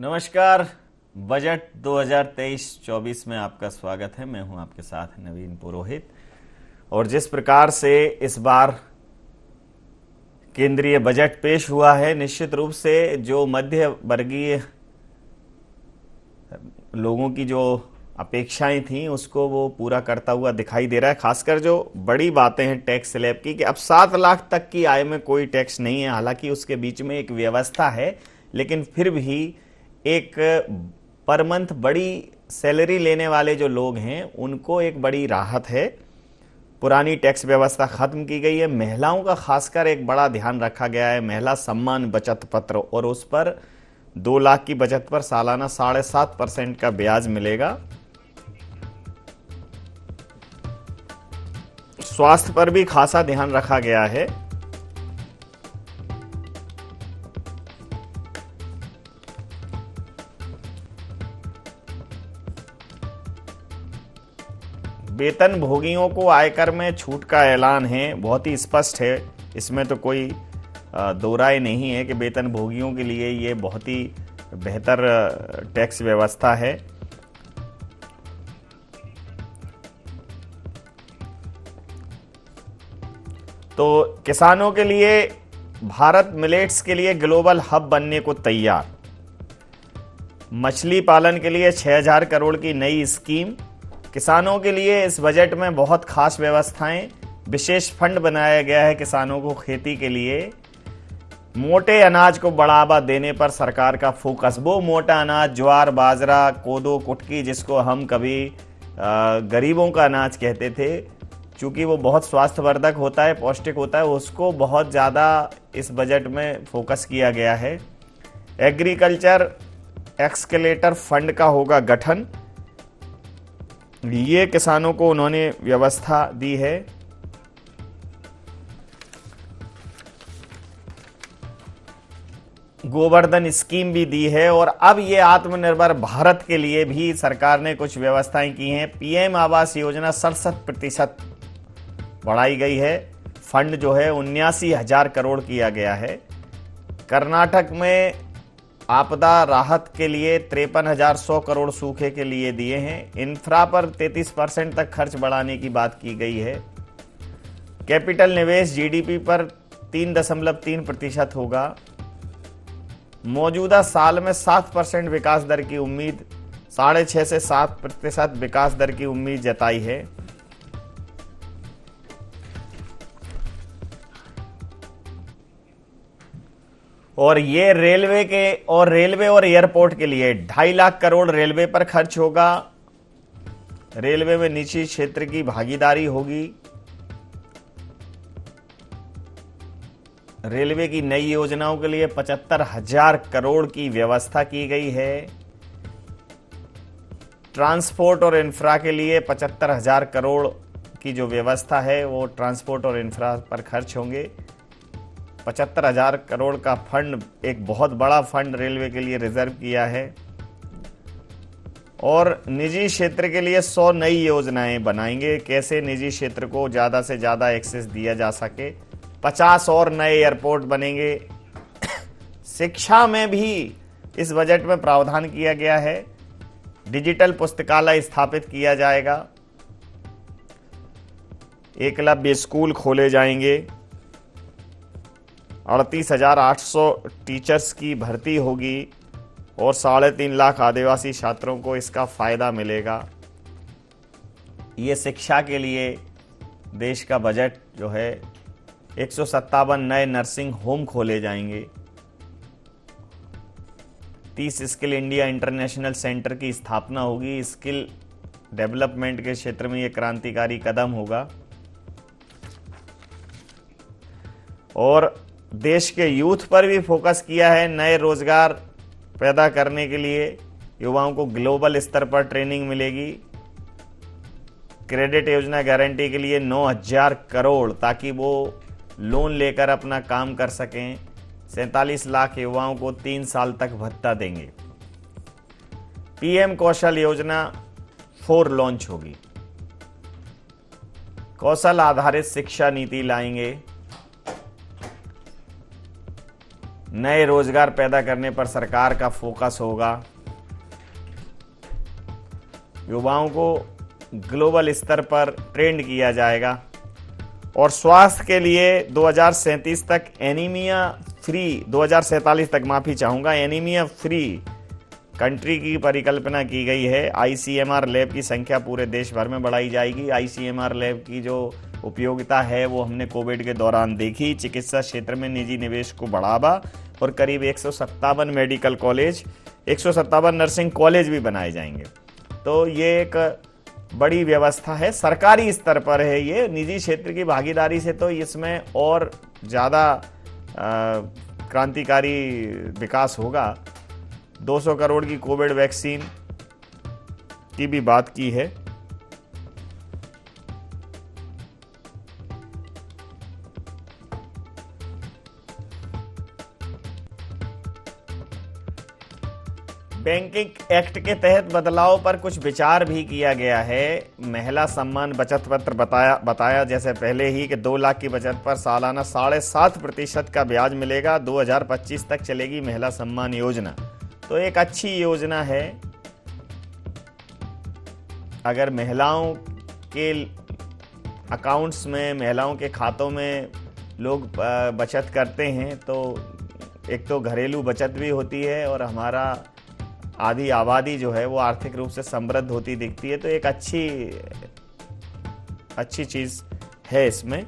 नमस्कार। बजट 2023-24 में आपका स्वागत है। मैं हूं आपके साथ नवीन पुरोहित। और जिस प्रकार से इस बार केंद्रीय बजट पेश हुआ है, निश्चित रूप से जो मध्य वर्गीय लोगों की जो अपेक्षाएं थीं उसको वो पूरा करता हुआ दिखाई दे रहा है। खासकर जो बड़ी बातें हैं टैक्स स्लैब की, कि अब 7 लाख तक की आय में कोई टैक्स नहीं है। हालांकि उसके बीच में एक व्यवस्था है, लेकिन फिर भी एक पर मंथ बड़ी सैलरी लेने वाले जो लोग हैं उनको एक बड़ी राहत है। पुरानी टैक्स व्यवस्था खत्म की गई है। महिलाओं का खासकर एक बड़ा ध्यान रखा गया है, महिला सम्मान बचत पत्र, और उस पर 2 लाख की बचत पर सालाना 7.5% का ब्याज मिलेगा। स्वास्थ्य पर भी खासा ध्यान रखा गया है। वेतन भोगियों को आयकर में छूट का ऐलान है, बहुत ही स्पष्ट है। इसमें तो कोई दो राय नहीं है कि वेतन भोगियों के लिए ये बहुत ही बेहतर टैक्स व्यवस्था है। तो किसानों के लिए भारत मिलेट्स के लिए ग्लोबल हब बनने को तैयार। मछली पालन के लिए 6,000 करोड़ की नई स्कीम। किसानों के लिए इस बजट में बहुत खास व्यवस्थाएं। विशेष फंड बनाया गया है किसानों को खेती के लिए। मोटे अनाज को बढ़ावा देने पर सरकार का फोकस। वो मोटा अनाज, ज्वार, बाजरा, कोदो, कुटकी, जिसको हम कभी गरीबों का अनाज कहते थे, चूंकि वो बहुत स्वास्थ्यवर्धक होता है, पौष्टिक होता है, उसको बहुत ज़्यादा इस बजट में फोकस किया गया है। एग्रीकल्चर एक्सकेलेटर फंड का होगा गठन। ये किसानों को उन्होंने व्यवस्था दी है। गोवर्धन स्कीम भी दी है। और अब ये आत्मनिर्भर भारत के लिए भी सरकार ने कुछ व्यवस्थाएं की हैं। पीएम आवास योजना 67% बढ़ाई गई है। फंड जो है 79,000 करोड़ किया गया है। कर्नाटक में आपदा राहत के लिए 53,100 करोड़ सूखे के लिए दिए हैं। इंफ्रा पर 33% तक खर्च बढ़ाने की बात की गई है। कैपिटल निवेश जीडीपी पर 3.3% होगा। मौजूदा साल में 7% विकास दर की उम्मीद, 6.5 से 7% विकास दर की उम्मीद जताई है। और ये रेलवे और एयरपोर्ट के लिए 2.5 लाख करोड़ रेलवे पर खर्च होगा। रेलवे में निजी क्षेत्र की भागीदारी होगी। रेलवे की नई योजनाओं के लिए 75,000 करोड़ की व्यवस्था की गई है। ट्रांसपोर्ट और इंफ्रा के लिए 75,000 करोड़ की जो व्यवस्था है वो ट्रांसपोर्ट और इंफ्रा पर खर्च होंगे। 75,000 करोड़ का फंड, एक बहुत बड़ा फंड रेलवे के लिए रिजर्व किया है। और निजी क्षेत्र के लिए 100 नई योजनाएं बनाएंगे, कैसे निजी क्षेत्र को ज़्यादा से ज़्यादा एक्सेस दिया जा सके। 50 और नए एयरपोर्ट बनेंगे। शिक्षा में भी इस बजट में प्रावधान किया गया है। डिजिटल पुस्तकालय स्थापित किया जाएगा। एकलव्य स्कूल खोले जाएंगे। 38,800 टीचर्स की भर्ती होगी और 3.5 लाख आदिवासी छात्रों को इसका फायदा मिलेगा। ये शिक्षा के लिए देश का बजट जो है। 157 नए नर्सिंग होम खोले जाएंगे। 30 स्किल इंडिया इंटरनेशनल सेंटर की स्थापना होगी। स्किल डेवलपमेंट के क्षेत्र में यह क्रांतिकारी कदम होगा। और देश के यूथ पर भी फोकस किया है। नए रोजगार पैदा करने के लिए युवाओं को ग्लोबल स्तर पर ट्रेनिंग मिलेगी। क्रेडिट योजना गारंटी के लिए 9,000 करोड़, ताकि वो लोन लेकर अपना काम कर सकें। 47 लाख युवाओं को 3 साल तक भत्ता देंगे। पीएम कौशल योजना 4 लॉन्च होगी। कौशल आधारित शिक्षा नीति लाएंगे। नए रोजगार पैदा करने पर सरकार का फोकस होगा। युवाओं को ग्लोबल स्तर पर ट्रेंड किया जाएगा और स्वास्थ्य के लिए 2037 तक एनीमिया फ्री, 2047 तक माफी चाहूंगा, एनीमिया फ्री कंट्री की परिकल्पना की गई है। आईसीएमआर लैब की संख्या पूरे देश भर में बढ़ाई जाएगी। आईसीएमआर लैब की जो उपयोगिता है वो हमने कोविड के दौरान देखी। चिकित्सा क्षेत्र में निजी निवेश को बढ़ावा और करीब 157 मेडिकल कॉलेज, 157 नर्सिंग कॉलेज भी बनाए जाएंगे। तो ये एक बड़ी व्यवस्था है, सरकारी स्तर पर है ये। निजी क्षेत्र की भागीदारी से तो इसमें और ज़्यादा क्रांतिकारी विकास होगा। 200 करोड़ की कोविड वैक्सीन की भी बात की है। बैंकिंग एक्ट के तहत बदलाव पर कुछ विचार भी किया गया है। महिला सम्मान बचत पत्र बताया जैसे पहले ही कि 2 लाख की बचत पर सालाना 7.5% का ब्याज मिलेगा। 2025 तक चलेगी महिला सम्मान योजना। तो एक अच्छी योजना है। अगर महिलाओं के अकाउंट्स में, महिलाओं के खातों में लोग बचत करते हैं तो एक तो घरेलू बचत भी होती है और हमारा आधी आबादी जो है वो आर्थिक रूप से समृद्ध होती दिखती है। तो एक अच्छी चीज है इसमें।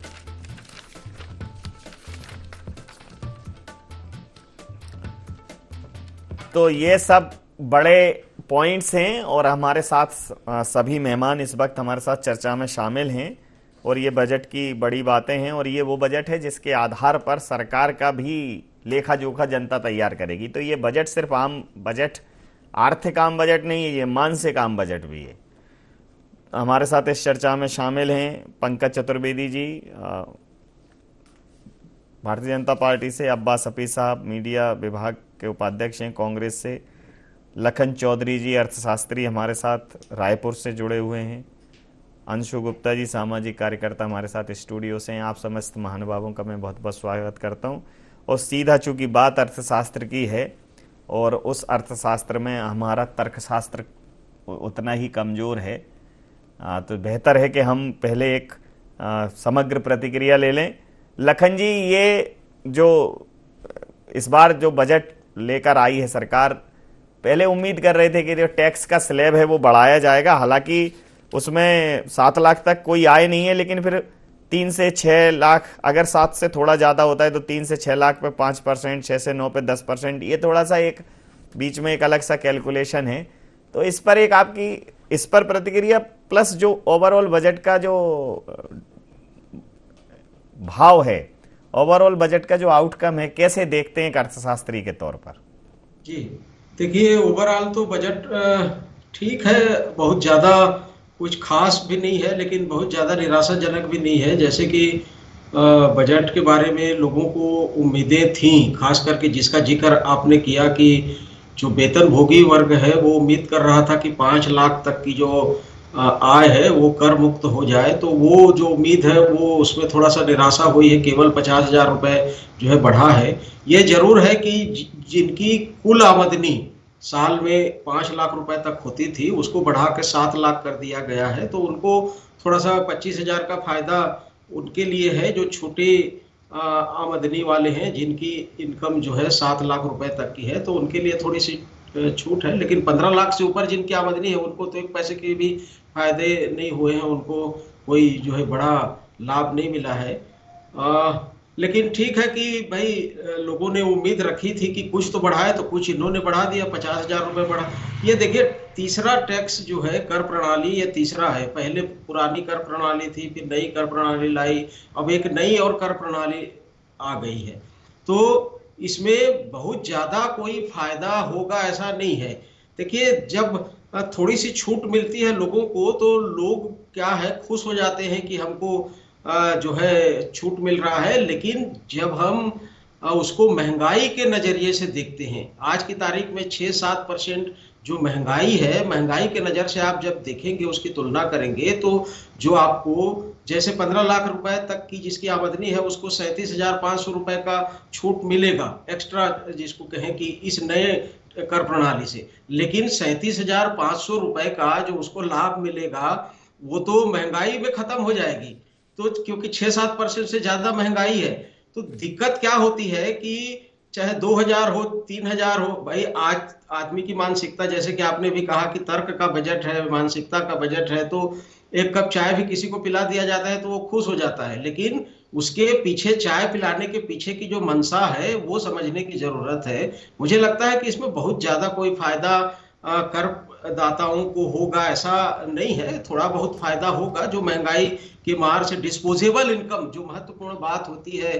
तो ये सब बड़े पॉइंट्स हैं और हमारे साथ सभी मेहमान इस वक्त हमारे साथ चर्चा में शामिल हैं और ये बजट की बड़ी बातें हैं और ये वो बजट है जिसके आधार पर सरकार का भी लेखा जोखा जनता तैयार करेगी। तो ये बजट सिर्फ आम बजट, आर्थिक आम बजट नहीं है, ये मानसिक आम बजट भी है। हमारे साथ इस चर्चा में शामिल हैं पंकज चतुर्वेदी जी, भारतीय जनता पार्टी से, अब्बास हफीज साहब मीडिया विभाग के उपाध्यक्ष हैं कांग्रेस से, लखन चौधरी जी अर्थशास्त्री हमारे साथ रायपुर से जुड़े हुए हैं, अंशु गुप्ता जी सामाजिक कार्यकर्ता हमारे साथ स्टूडियो से हैं। आप समस्त महानुभावों का मैं बहुत बहुत स्वागत करता हूं। और सीधा चूंकि बात अर्थशास्त्र की है और उस अर्थशास्त्र में हमारा तर्कशास्त्र उतना ही कमज़ोर है, तो बेहतर है कि हम पहले एक समग्र प्रतिक्रिया ले लें। लखन जी, ये जो इस बार जो बजट लेकर आई है सरकार, पहले उम्मीद कर रहे थे कि जो टैक्स का स्लैब है वो बढ़ाया जाएगा, हालांकि उसमें 7 लाख तक कोई आय नहीं है, लेकिन फिर 3 से 6 लाख, अगर 7 से थोड़ा ज़्यादा होता है तो 3 से 6 लाख पे 5%, 6 से 9 पे 10%, ये थोड़ा सा एक बीच में एक अलग सा कैलकुलेशन है। तो इस पर एक आपकी इस पर प्रतिक्रिया, प्लस जो ओवरऑल बजट का जो भाव है, ओवरऑल बजट का जो आउटकम है, कैसे देखते हैं एक अर्थशास्त्री के तौर पर? जी देखिए, ओवरऑल तो बजट ठीक है, बहुत ज़्यादा कुछ खास भी नहीं है लेकिन बहुत ज़्यादा निराशाजनक भी नहीं है। जैसे कि बजट के बारे में लोगों को उम्मीदें थीं, खास करके जिसका जिक्र आपने किया कि जो वेतनभोगी वर्ग है वो उम्मीद कर रहा था कि 5 लाख तक की जो आय है वो कर मुक्त हो जाए। तो वो जो उम्मीद है वो उसमें थोड़ा सा निराशा हुई है। केवल 50,000 रुपये जो है बढ़ा है। ये जरूर है कि जिनकी कुल आमदनी साल में 5 लाख रुपए तक होती थी उसको बढ़ा के 7 लाख कर दिया गया है। तो उनको थोड़ा सा 25,000 का फायदा उनके लिए है जो छोटे आमदनी वाले हैं, जिनकी इनकम जो है 7 लाख रुपए तक की है, तो उनके लिए थोड़ी सी छूट है। लेकिन 15 लाख से ऊपर जिनकी आमदनी है उनको तो एक पैसे के भी फायदे नहीं हुए हैं, उनको कोई जो है बड़ा लाभ नहीं मिला है। लेकिन ठीक है कि भाई लोगों ने उम्मीद रखी थी कि कुछ तो बढ़ाए, तो कुछ इन्होंने बढ़ा दिया, 50,000 रुपये बढ़ा। ये देखिए, तीसरा टैक्स जो है कर प्रणाली, ये तीसरा है। पहले पुरानी कर प्रणाली थी, फिर नई कर प्रणाली लाई, अब एक नई और कर प्रणाली आ गई है। तो इसमें बहुत ज़्यादा कोई फायदा होगा ऐसा नहीं है। देखिए, जब थोड़ी सी छूट मिलती है लोगों को तो लोग क्या है खुश हो जाते हैं कि हमको जो है छूट मिल रहा है। लेकिन जब हम उसको महंगाई के नज़रिए से देखते हैं, आज की तारीख में 6-7% जो महंगाई है, महंगाई के नज़र से आप जब देखेंगे, उसकी तुलना करेंगे, तो जो आपको जैसे 15 लाख रुपए तक की जिसकी आमदनी है उसको 37,500 रुपए का छूट मिलेगा, एक्स्ट्रा जिसको कहें कि इस नए कर प्रणाली से। लेकिन 37,500 रुपए का जो उसको लाभ मिलेगा वो तो महंगाई में खत्म हो जाएगी। तो क्योंकि 6-7% से ज्यादा महंगाई है, तो दिक्कत क्या होती है कि चाहे 2,000 हो, 3,000 हो, भाई आज आदमी की मानसिकता, जैसे कि आपने भी कहा कि तर्क का बजट है, मानसिकता का बजट है, तो एक कप चाय भी किसी को पिला दिया जाता है तो वो खुश हो जाता है। लेकिन उसके पीछे, चाय पिलाने के पीछे की जो मंशा है वो समझने की जरूरत है। मुझे लगता है कि इसमें बहुत ज्यादा कोई फायदा कर दाताओं को होगा ऐसा नहीं है। थोड़ा बहुत फायदा होगा, जो महंगाई की मार से डिस्पोजेबल इनकम, जो महत्वपूर्ण बात होती है,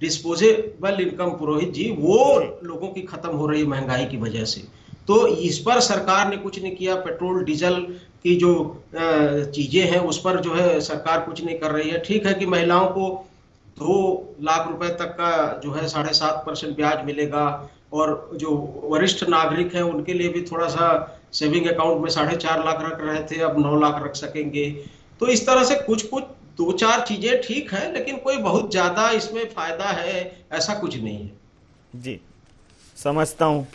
डिस्पोजेबल इनकम पुरोहित जी, वो जी लोगों की खत्म हो रही है महंगाई की वजह से। तो इस पर सरकार ने कुछ नहीं किया। पेट्रोल डीजल की जो चीजें हैं उस पर जो है सरकार कुछ नहीं कर रही है। ठीक है कि महिलाओं को 2 लाख रुपए तक का जो है 7.5% ब्याज मिलेगा, और जो वरिष्ठ नागरिक हैं उनके लिए भी थोड़ा सा सेविंग अकाउंट में 4.5 लाख रख रहे थे, अब 9 लाख रख सकेंगे। तो इस तरह से कुछ कुछ 2-4 चीजें ठीक है, लेकिन कोई बहुत ज्यादा इसमें फायदा है ऐसा कुछ नहीं है। जी, समझता हूँ।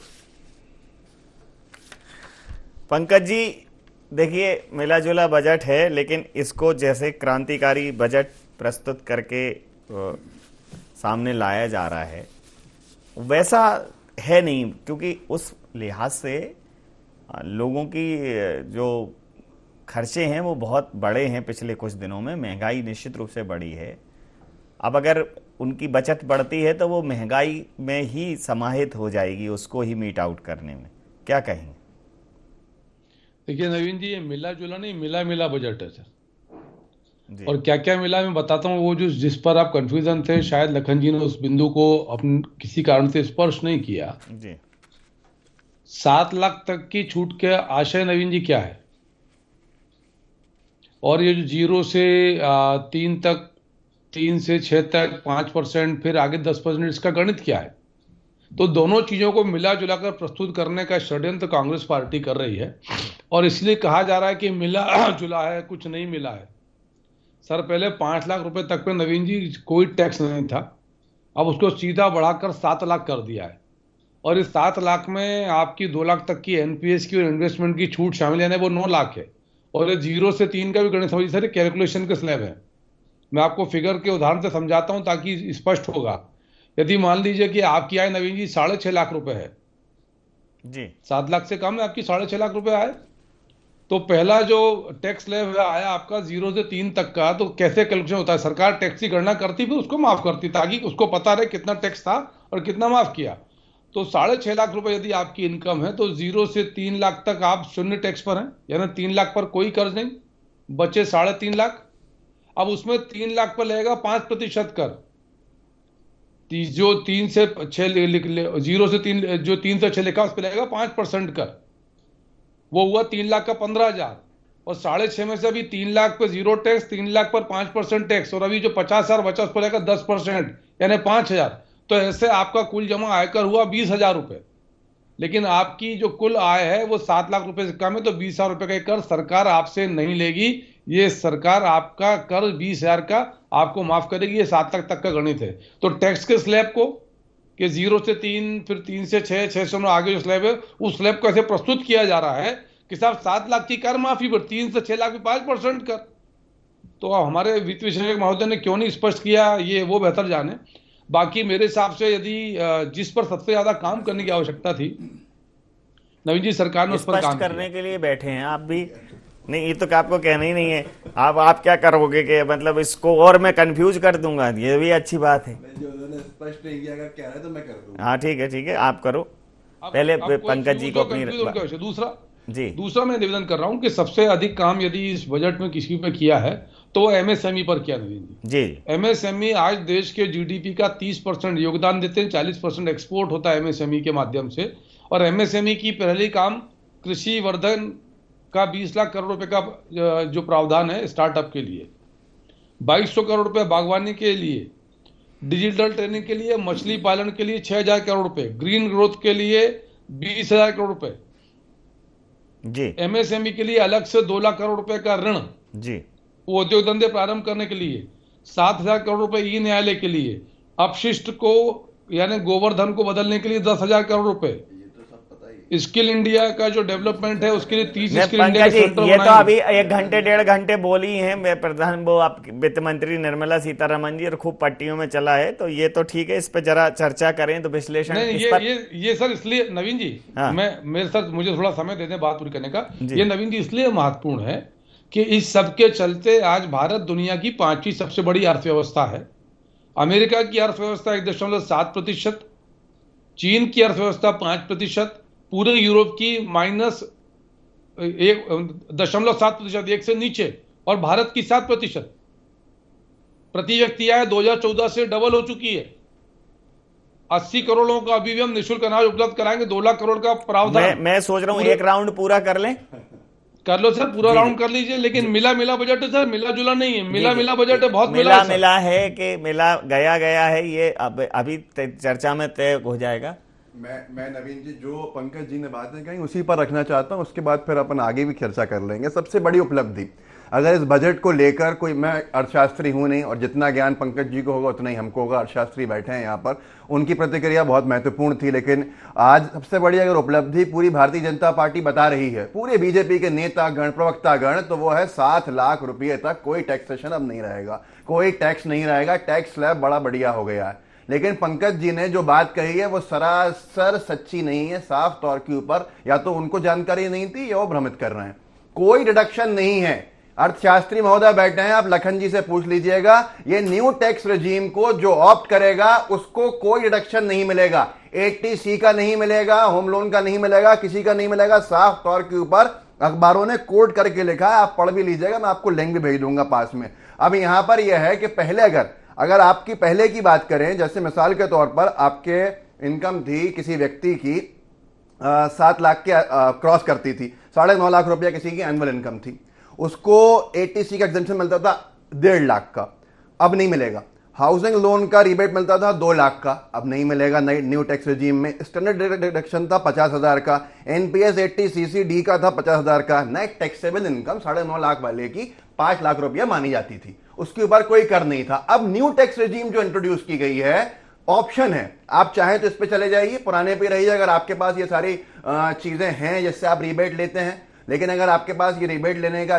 पंकज जी, देखिए, मिला जुला बजट है, लेकिन इसको जैसे क्रांतिकारी बजट प्रस्तुत करके सामने लाया जा रहा है वैसा है नहीं, क्योंकि उस लिहाज से लोगों की जो खर्चे हैं वो बहुत बड़े हैं। पिछले कुछ दिनों में महंगाई निश्चित रूप से बढ़ी है। अब अगर उनकी बचत बढ़ती है तो वो महंगाई में ही समाहित हो जाएगी, उसको ही मीट आउट करने में। क्या कहेंगे? देखिए नवीन जी, ये मिला जुला नहीं, मिला मिला बजट है सर। जी और क्या क्या मिला मैं बताता हूँ। वो जो जिस पर आप कंफ्यूजन थे, शायद लखन जी ने उस बिंदु को अपन किसी कारण से स्पर्श नहीं किया। जी 7 लाख तक की छूट के आशय नवीन जी क्या है? और ये जो 0 से 3 तक, 3 से 6 तक 5%, फिर आगे 10%, इसका गणित क्या है? तो दोनों चीजों को मिला जुलाकर प्रस्तुत करने का षड्यंत्र कांग्रेस पार्टी कर रही है। और इसलिए कहा जा रहा है कि मिला जुला है, कुछ नहीं मिला है। सर, पहले 5 लाख रुपए तक पे नवीन जी कोई टैक्स नहीं था, अब उसको सीधा बढ़ाकर 7 लाख कर दिया है। और इस 7 लाख में आपकी 2 लाख तक की एनपीएस की और इन्वेस्टमेंट की छूट शामिल, यानी वो 9 लाख है। और ये 0 से 3 का भी गणित समझिए सर, कैलकुलेशन के स्लैब है। मैं आपको फिगर के उदाहरण से समझाता हूं ताकि स्पष्ट होगा। यदि मान लीजिए कि आपकी आय नवीन जी 6.5 लाख रुपए है, जी 7 लाख से कम है आपकी 6.5 लाख रुपए आए, तो पहला जो टैक्स स्लैब आया आपका 0 से 3 तक का, तो कैसे कैलकुलेशन होता है? सरकार टैक्स की गणना करती फिर उसको माफ करती, ताकि उसको पता रहे कितना टैक्स था और कितना माफ किया। तो 6.5 लाख रुपए यदि आपकी इनकम है, तो 0 से 3 लाख तक आप शून्य टैक्स पर हैं, यानी 3 लाख पर कोई कर्ज नहीं, बचे 3.5 लाख। अब उसमें 3 लाख पर लगेगा 5% कर। जो 3 से 6 लिख ले, 0 से 3, जो 3 से 6 लिखा उस पर लगेगा 5% कर। वो हुआ 3 लाख का 15,000। और 6.5 में से अभी 3 लाख पे 0 टैक्स, 3 लाख पर 5% टैक्स, और अभी जो 50,000 बचा उस पर लगेगा 10%, यानी 5,000। तो ऐसे आपका कुल जमा आयकर हुआ 20,000 रुपए। लेकिन आपकी जो कुल आय है वो 7 लाख रुपए से कम है, तो 20,000 रुपए का कर सरकार आपसे नहीं लेगी। ये सरकार आपका कर 20,000 का आपको माफ करेगी। ये 7 लाख तक का गणित है। तो टैक्स के स्लैब को, कि 0 से 3, फिर 3 से 6, 6 से 9 आगे जो स्लैब है, उस स्लैब को ऐसे प्रस्तुत किया जा रहा है कि साहब 7 लाख की कर माफी पर 3 से 6 लाख में 5% कर। तो हमारे वित्त विशेषज्ञ महोदय ने क्यों नहीं स्पष्ट किया, ये वो बेहतर जाने। बाकी मेरे हिसाब से यदि जिस पर सबसे ज्यादा काम करने की आवश्यकता थी नवीन जी, सरकार ने उस पर स्पष्ट काम करने किया। के लिए बैठे हैं आप भी। नहीं, ये तो आपको कहना ही नहीं है। आप क्या करोगे कि मतलब इसको और मैं कंफ्यूज कर दूंगा? ये भी अच्छी बात है। जो उन्होंने स्पष्ट नहीं किया, अगर कह रहे हैं तो मैं कर दूंगा। हाँ ठीक है, आप करो। अब पहले कोई पंकज जी को अपनी confuse होने की आवश्यकता। जी दूसरा मैं निवेदन कर रहा हूं कि सबसे अधिक काम यदि इस बजट में किसी पे किया है तो वो एमएसएमई पर किया नवीन जी। जी एमएसएमई आज देश के जीडीपी का 30% योगदान देते हैं, 40% एक्सपोर्ट होता है एमएसएमई के माध्यम से। और एमएसएमई की पहली काम कृषि वर्धन का 20 लाख करोड़ रुपए का जो प्रावधान है स्टार्टअप के लिए, 2200 करोड़ रुपए बागवानी के लिए, डिजिटल ट्रेनिंग के लिए, मछली पालन के लिए 6,000 करोड़ रुपए, ग्रीन ग्रोथ के लिए 20,000 करोड़ रुपए, जी एमएसएमई के लिए अलग से 2 लाख करोड़ रुपए का ऋण, जी वो उद्योग धंधे प्रारंभ करने के लिए, 7,000 करोड़ रुपए ई न्यायालय के लिए, अपशिष्ट को यानी गोवर्धन को बदलने के लिए 10,000 करोड़ रुपए, ये तो सब पता ही स्किल इंडिया का जो डेवलपमेंट है उसके लिए 30 मैं स्किल इंडिया पंकज के जी, सेंटर ये तो बनाएंगे। अभी 1 घंटे 1.5 घंटे बोली हैं मैं प्रधान वो आप वित्त मंत्री निर्मला सीतारमण जी, और खूब पट्टियों में चला है, तो ये तो ठीक है, इस पे जरा चर्चा करें तो विश्लेषण नहीं, इस पर। ये सर इसलिए नवीन जी, हाँ। मेरे सर मुझे थोड़ा समय दे दें बात पूरी करने का। जी। ये नवीन जी इसलिए महत्वपूर्ण है कि इस सब के चलते आज भारत दुनिया की 5वीं सबसे बड़ी अर्थव्यवस्था है। अमेरिका की अर्थव्यवस्था 1.7%, चीन की अर्थव्यवस्था 5%, पूरे यूरोप की -1.7%, 1 से नीचे, और भारत की 7%। प्रति व्यक्ति आय 2014 से डबल हो चुकी है। 80 करोड़ लोगों को अभी भी हम निःशुल्क अनाज उपलब्ध कराएंगे, 2 लाख करोड़ का प्रावधान। मैं सोच रहा हूँ एक राउंड पूरा कर लें। कर लो सर, पूरा राउंड कर लीजिए, लेकिन मिला बजट है सर, मिला जुला नहीं है, मिला बजट है, बहुत मिला है सर। मिला है कि मिला गया है, ये अब अभी चर्चा में तय हो जाएगा। मैं नवीन जी जो पंकज जी ने बातें कही उसी पर रखना चाहता हूं, उसके बाद फिर अपन आगे भी चर्चा कर लेंगे। सबसे बड़ी उपलब्धि अगर इस बजट को लेकर कोई, मैं अर्थशास्त्री हूं नहीं और जितना ज्ञान पंकज जी को होगा उतना ही हमको होगा, अर्थशास्त्री बैठे हैं यहाँ पर, उनकी प्रतिक्रिया बहुत महत्वपूर्ण थी। लेकिन आज सबसे बड़ी अगर उपलब्धि पूरी भारतीय जनता पार्टी बता रही है, पूरे बीजेपी के नेतागण प्रवक्तागण, तो वो है 7 लाख रुपये तक कोई टैक्सेशन अब नहीं रहेगा, कोई टैक्स नहीं रहेगा, टैक्स स्लैब बड़ा बढ़िया हो गया है। लेकिन पंकज जी ने जो बात कही है वो सरासर सच्ची नहीं है, साफ तौर के ऊपर या तो उनको जानकारी नहीं थी या वो भ्रमित कर रहे हैं। कोई डिडक्शन नहीं है। अर्थशास्त्री महोदय बैठे हैं, आप लखन जी से पूछ लीजिएगा, ये न्यू टैक्स रेजीम को जो ऑप्ट करेगा उसको कोई डिडक्शन नहीं मिलेगा, 80C का नहीं मिलेगा, होम लोन का नहीं मिलेगा, किसी का नहीं मिलेगा। साफ तौर के ऊपर अखबारों ने कोट करके लिखा है, आप पढ़ भी लीजिएगा, मैं आपको लिंक भी भेज दूंगा पास में। अब यहां पर यह है कि पहले अगर आपकी पहले की बात करें, जैसे मिसाल के तौर पर आपके इनकम थी किसी व्यक्ति की 7 लाख के क्रॉस करती थी, 9.5 लाख रुपया किसी की एनुअल इनकम थी, उसको 80C का एग्जेम्पशन मिलता था 1.5 लाख का, अब नहीं मिलेगा। हाउसिंग लोन का रिबेट मिलता था 2 लाख का, अब नहीं मिलेगा नई न्यू टैक्स रेजीम में। स्टैंडर्ड डिडक्शन था 50,000 का, एनपीएस 80CC/D का था 50,000 का, नेट टैक्सेबल इनकम 9.5 लाख वाले की 5 लाख रुपया मानी जाती थी, उसके ऊपर कोई कर नहीं था। अब न्यू टैक्स रेजीम जो इंट्रोड्यूस की गई है, ऑप्शन है, आप चाहें तो इस पे चले जाइए, पुराने पे रहिए अगर आपके पास ये सारी चीजें हैं जिससे आप रिबेट लेते हैं। लेकिन अगर आपके पास ये रिबेट लेने का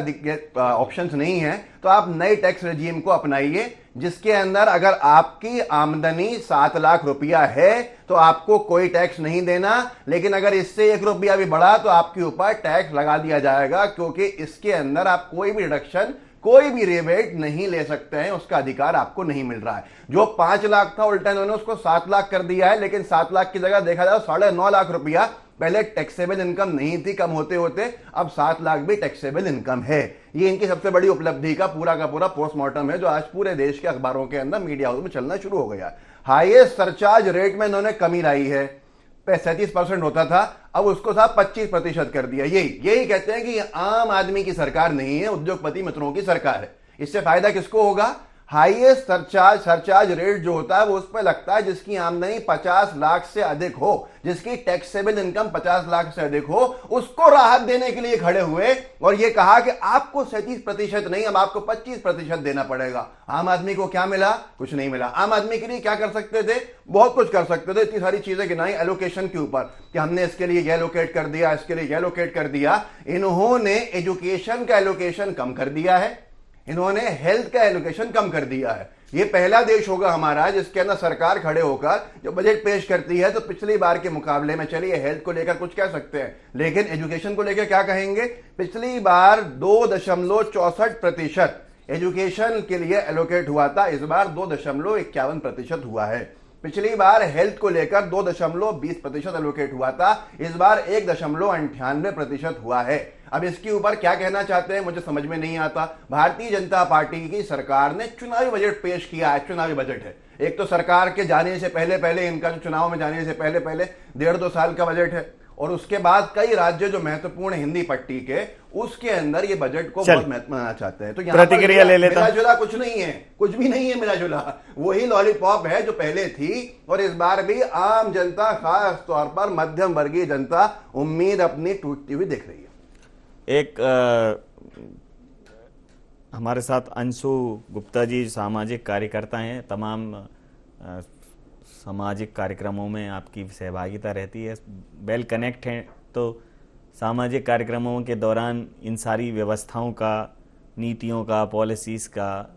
ऑप्शंस नहीं है तो आप नए टैक्स रेजीम को अपनाइए, जिसके अंदर अगर आपकी आमदनी 7 लाख रुपया है तो आपको कोई टैक्स नहीं देना, लेकिन अगर इससे 1 रुपया भी बढ़ा तो आपके ऊपर टैक्स लगा दिया जाएगा, क्योंकि इसके अंदर आप कोई भी रिडक्शन, कोई भी रिबेट नहीं ले सकते हैं, उसका अधिकार आपको नहीं मिल रहा है। जो 5 लाख था उल्टा इन्होंने उसको 7 लाख कर दिया है, लेकिन 7 लाख की जगह देखा जाए 9.5 लाख रुपया पहले टैक्सेबल इनकम नहीं थी, कम होते होते अब 7 लाख भी टैक्सेबल इनकम है। ये इनकी सबसे बड़ी उपलब्धि का पूरा पोस्टमार्टम है, जो आज पूरे देश के अखबारों के अंदर मीडिया हाउस में चलना शुरू हो गया। हाईएस्ट सरचार्ज रेट में इन्होंने कमी लाई है, 37% होता था, अब उसको साहब 25% कर दिया। यही कहते हैं कि ये आम आदमी की सरकार नहीं है, उद्योगपति मित्रों की सरकार है। इससे फायदा किसको होगा? हाईएस्ट सरचार्ज रेट जो होता है वो उस पर लगता है जिसकी आमदनी 50 लाख से अधिक हो, जिसकी टैक्सेबल इनकम 50 लाख से अधिक हो, उसको राहत देने के लिए खड़े हुए और ये कहा कि आपको 37% नहीं, अब आपको 25% देना पड़ेगा। आम आदमी को क्या मिला? कुछ नहीं मिला। आम आदमी के लिए क्या कर सकते थे? बहुत कुछ कर सकते थे, इतनी सारी चीजें गिनाई एलोकेशन के ऊपर कि हमने इसके लिए ये एलोकेट कर दिया, इसके लिए ये एलोकेट कर दिया। इन्होंने एजुकेशन का एलोकेशन कम कर दिया है, इन्होंने हेल्थ का एलोकेशन कम कर दिया है। ये पहला देश होगा हमारा जिसके अंदर सरकार खड़े होकर जो बजट पेश करती है तो पिछली बार के मुकाबले में, चलिए हेल्थ को लेकर कुछ कह सकते हैं, लेकिन एजुकेशन को लेकर क्या कहेंगे? पिछली बार 2.64% एजुकेशन के लिए एलोकेट हुआ था, इस बार 2.51% हुआ है। पिछली बार हेल्थ को लेकर 2.20% एलोकेट हुआ था, इस बार 1.98% हुआ है। अब इसके ऊपर क्या कहना चाहते हैं मुझे समझ में नहीं आता। भारतीय जनता पार्टी की सरकार ने चुनावी बजट पेश किया है, चुनावी बजट है। एक तो सरकार के जाने से पहले इनका जो चुनाव में जाने से पहले 1.5-2 साल का बजट है, और उसके बाद कई राज्य जो महत्वपूर्ण हिंदी पट्टी के, उसके अंदर ये बजट को बहुत महत्व बनाना चाहते हैं। तो यहाँ प्रतिक्रिया ले लेता, मिला जुला कुछ नहीं है, कुछ भी नहीं है मिला जुला, वही लॉलीपॉप है जो पहले थी। और इस बार भी आम जनता, खास तौर पर मध्यम वर्गीय जनता, उम्मीद अपनी टूटती हुई दिख रही है। एक हमारे साथ अंशु गुप्ता जी सामाजिक कार्यकर्ता हैं, तमाम सामाजिक कार्यक्रमों में आपकी सहभागिता रहती है, वेल कनेक्ट हैं, तो सामाजिक कार्यक्रमों के दौरान इन सारी व्यवस्थाओं का, नीतियों का, पॉलिसीज़ का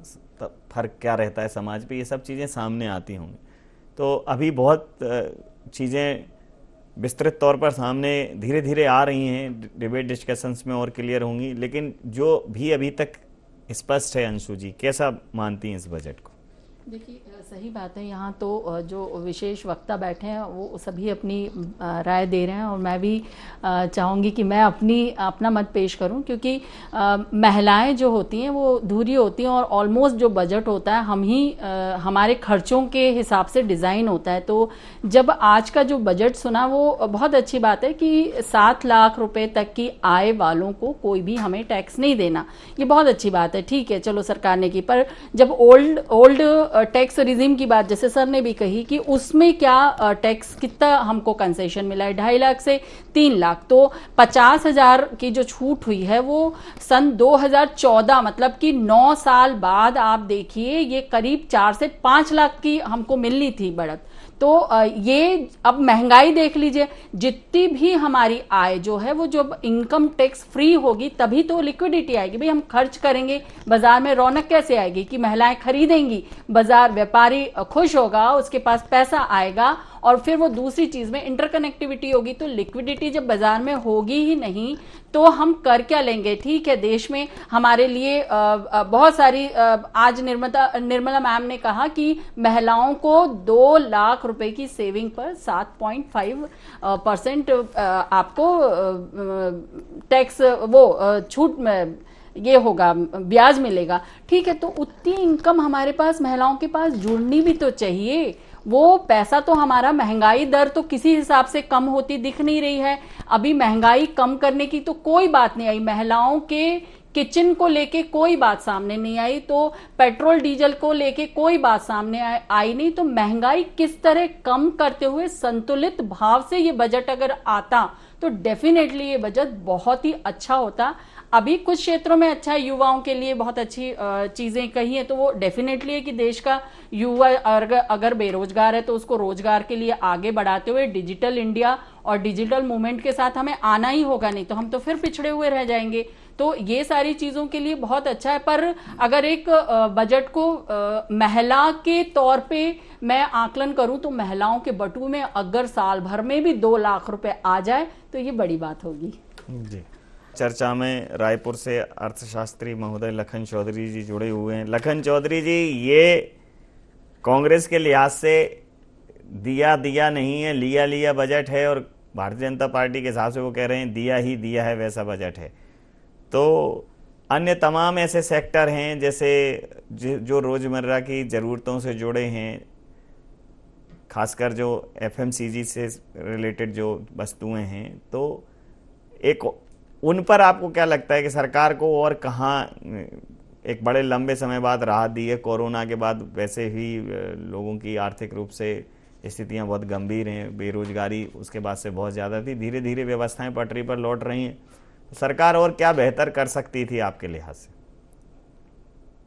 फर्क क्या रहता है समाज पे, ये सब चीज़ें सामने आती होंगी। तो अभी बहुत चीज़ें विस्तृत तौर पर सामने धीरे धीरे आ रही हैं, डिबेट डिस्कशंस में और क्लियर होंगी, लेकिन जो भी अभी तक स्पष्ट है, अंशु जी कैसा मानती हैं इस बजट को? देखिए, सही बात है। यहाँ तो जो विशेष वक्ता बैठे हैं वो सभी अपनी राय दे रहे हैं और मैं भी चाहूँगी कि मैं अपना मत पेश करूँ, क्योंकि महिलाएं जो होती हैं वो अधूरी होती हैं और ऑलमोस्ट जो बजट होता है हम ही हमारे खर्चों के हिसाब से डिज़ाइन होता है। तो जब आज का जो बजट सुना वो बहुत अच्छी बात है कि 7 लाख रुपए तक की आय वालों को कोई भी हमें टैक्स नहीं देना, ये बहुत अच्छी बात है। ठीक है, चलो सरकार ने की, पर जब ओल्ड टैक्स रिजीम की बात जैसे सर ने भी कही कि उसमें क्या टैक्स कितना हमको कंसेशन मिला है, 2.5 लाख से 3 लाख, तो 50,000 की जो छूट हुई है वो सन 2014 मतलब कि 9 साल बाद आप देखिए ये करीब 4 से 5 लाख की हमको मिलनी थी बढ़त। तो ये अब महंगाई देख लीजिए, जितनी भी हमारी आय जो है वो जब इनकम टैक्स फ्री होगी तभी तो लिक्विडिटी आएगी। भाई हम खर्च करेंगे, बाजार में रौनक कैसे आएगी कि महिलाएं खरीदेंगी, बाजार व्यापारी खुश होगा, उसके पास पैसा आएगा और फिर वो दूसरी चीज में इंटरकनेक्टिविटी होगी। तो लिक्विडिटी जब बाजार में होगी ही नहीं तो हम कर क्या लेंगे? ठीक है, देश में हमारे लिए बहुत सारी आज निर्मला मैम ने कहा कि महिलाओं को 2 लाख रुपए की सेविंग पर 7.5% आपको टैक्स वो छूट में ये होगा, ब्याज मिलेगा। ठीक है, तो उतनी इनकम हमारे पास महिलाओं के पास जुड़नी भी तो चाहिए। वो पैसा तो हमारा, महंगाई दर तो किसी हिसाब से कम होती दिख नहीं रही है। अभी महंगाई कम करने की तो कोई बात नहीं आई, महिलाओं के किचन को लेके कोई बात सामने नहीं आई, तो पेट्रोल डीजल को लेके कोई बात सामने आई नहीं। तो महंगाई किस तरह कम करते हुए संतुलित भाव से ये बजट अगर आता तो डेफिनेटली ये बजट बहुत ही अच्छा होता। अभी कुछ क्षेत्रों में अच्छा, युवाओं के लिए बहुत अच्छी चीजें कही है, तो वो डेफिनेटली है कि देश का युवा अगर बेरोजगार है तो उसको रोजगार के लिए आगे बढ़ाते हुए डिजिटल इंडिया और डिजिटल मूवमेंट के साथ हमें आना ही होगा, नहीं तो हम तो फिर पिछड़े हुए रह जाएंगे। तो ये सारी चीजों के लिए बहुत अच्छा है। पर अगर एक बजट को महिला के तौर पे मैं आकलन करूं तो महिलाओं के बटुए में अगर साल भर में भी 2 लाख रुपए आ जाए तो ये बड़ी बात होगी जी। चर्चा में रायपुर से अर्थशास्त्री महोदय लखन चौधरी जी जुड़े हुए हैं। लखन चौधरी जी, ये कांग्रेस के लिहाज से दिया नहीं है, लिया बजट है, और भारतीय जनता पार्टी के हिसाब से वो कह रहे हैं दिया ही दिया है वैसा बजट है। तो अन्य तमाम ऐसे सेक्टर हैं जैसे जो रोजमर्रा की ज़रूरतों से जुड़े हैं, खासकर जो FMCG से रिलेटेड जो वस्तुएं हैं, तो एक उन पर आपको क्या लगता है कि सरकार को और कहाँ एक बड़े लंबे समय बाद राहत दी है? कोरोना के बाद वैसे ही लोगों की आर्थिक रूप से स्थितियां बहुत गंभीर हैं, बेरोजगारी उसके बाद से बहुत ज़्यादा थी, धीरे धीरे व्यवस्थाएं पटरी पर लौट रही हैं। सरकार और क्या बेहतर कर सकती थी आपके लिहाज से?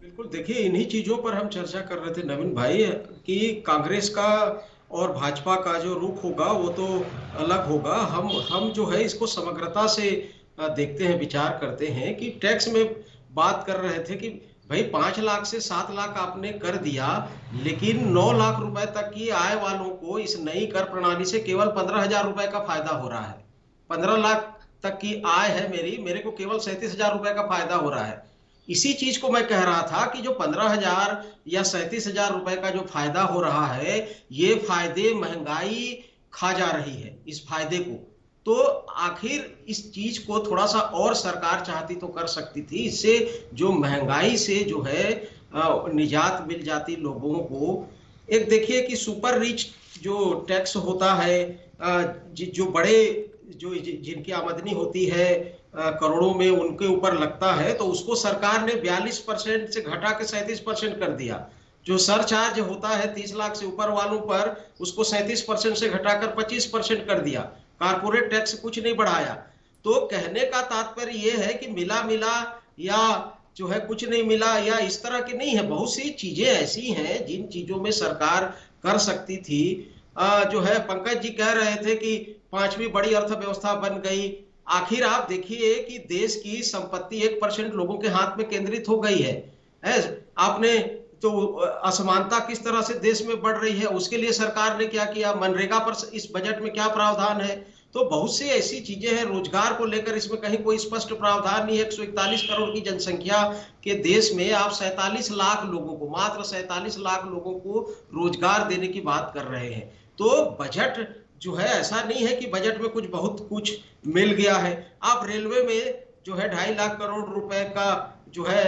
बिल्कुल, देखिए इन्हीं चीजों पर हम चर्चा कर रहे थे नवीन भाई कि कांग्रेस का और भाजपा का जो रुख होगा वो तो अलग होगा। हम जो है इसको समग्रता से देखते हैं, विचार करते हैं कि टैक्स में बात कर रहे थे कि भाई 5 लाख से 7 लाख आपने कर दिया, लेकिन 9 लाख रुपए तक की आय वालों को इस नई कर प्रणाली से केवल 15,000 रुपए का फायदा हो रहा है। 15 लाख तक की आय है मेरे को केवल 37,000 रुपए का फायदा हो रहा है। इसी चीज को मैं कह रहा था कि जो 15,000 या 37,000 रुपए का जो फायदा हो रहा है, ये फायदे महंगाई खा जा रही है इस फायदे को। तो आखिर इस चीज को थोड़ा सा और सरकार चाहती तो कर सकती थी, इससे जो महंगाई से जो है निजात मिल जाती लोगों को। एक देखिए कि सुपर रिच जो टैक्स होता है, जो बड़े जिनकी आमदनी होती है करोड़ों में, उनके ऊपर लगता है, तो उसको सरकार ने 42% से घटा के 37% कर दिया। जो सरचार्ज होता है 30 लाख से ऊपर वालों पर, उसको 37% से घटाकर 25% कर दिया। कारपोरेट टैक्स कुछ नहीं बढ़ाया। तो कहने का तात्पर्य ये है कि मिला मिला या जो है कुछ नहीं मिला या इस तरह की नहीं है। बहुत सी चीजें ऐसी हैं जिन चीजों में सरकार कर सकती थी। जो है पंकज जी कह रहे थे कि 5वीं बड़ी अर्थव्यवस्था बन गई। आखिर आप देखिए कि देश की संपत्ति 1% लोगों के हाथ में केंद्रित हो गई है। आपने तो असमानता किस तरह से देश में बढ़ रही है, उसके लिए सरकार ने क्या किया, मनरेगा पर इस बजट में क्या प्रावधान है। तो बहुत सी ऐसी चीजें हैं। रोजगार को लेकर इसमें कहीं कोई स्पष्ट प्रावधान नहीं है। 141 करोड़ की जनसंख्या के देश में आप 47 लाख लोगों को, मात्र 47 लाख लोगों को रोजगार देने की बात कर रहे हैं। तो बजट जो है ऐसा नहीं है कि बजट में कुछ बहुत कुछ मिल गया है। आप रेलवे में जो है 2.5 लाख करोड़ रुपए का जो है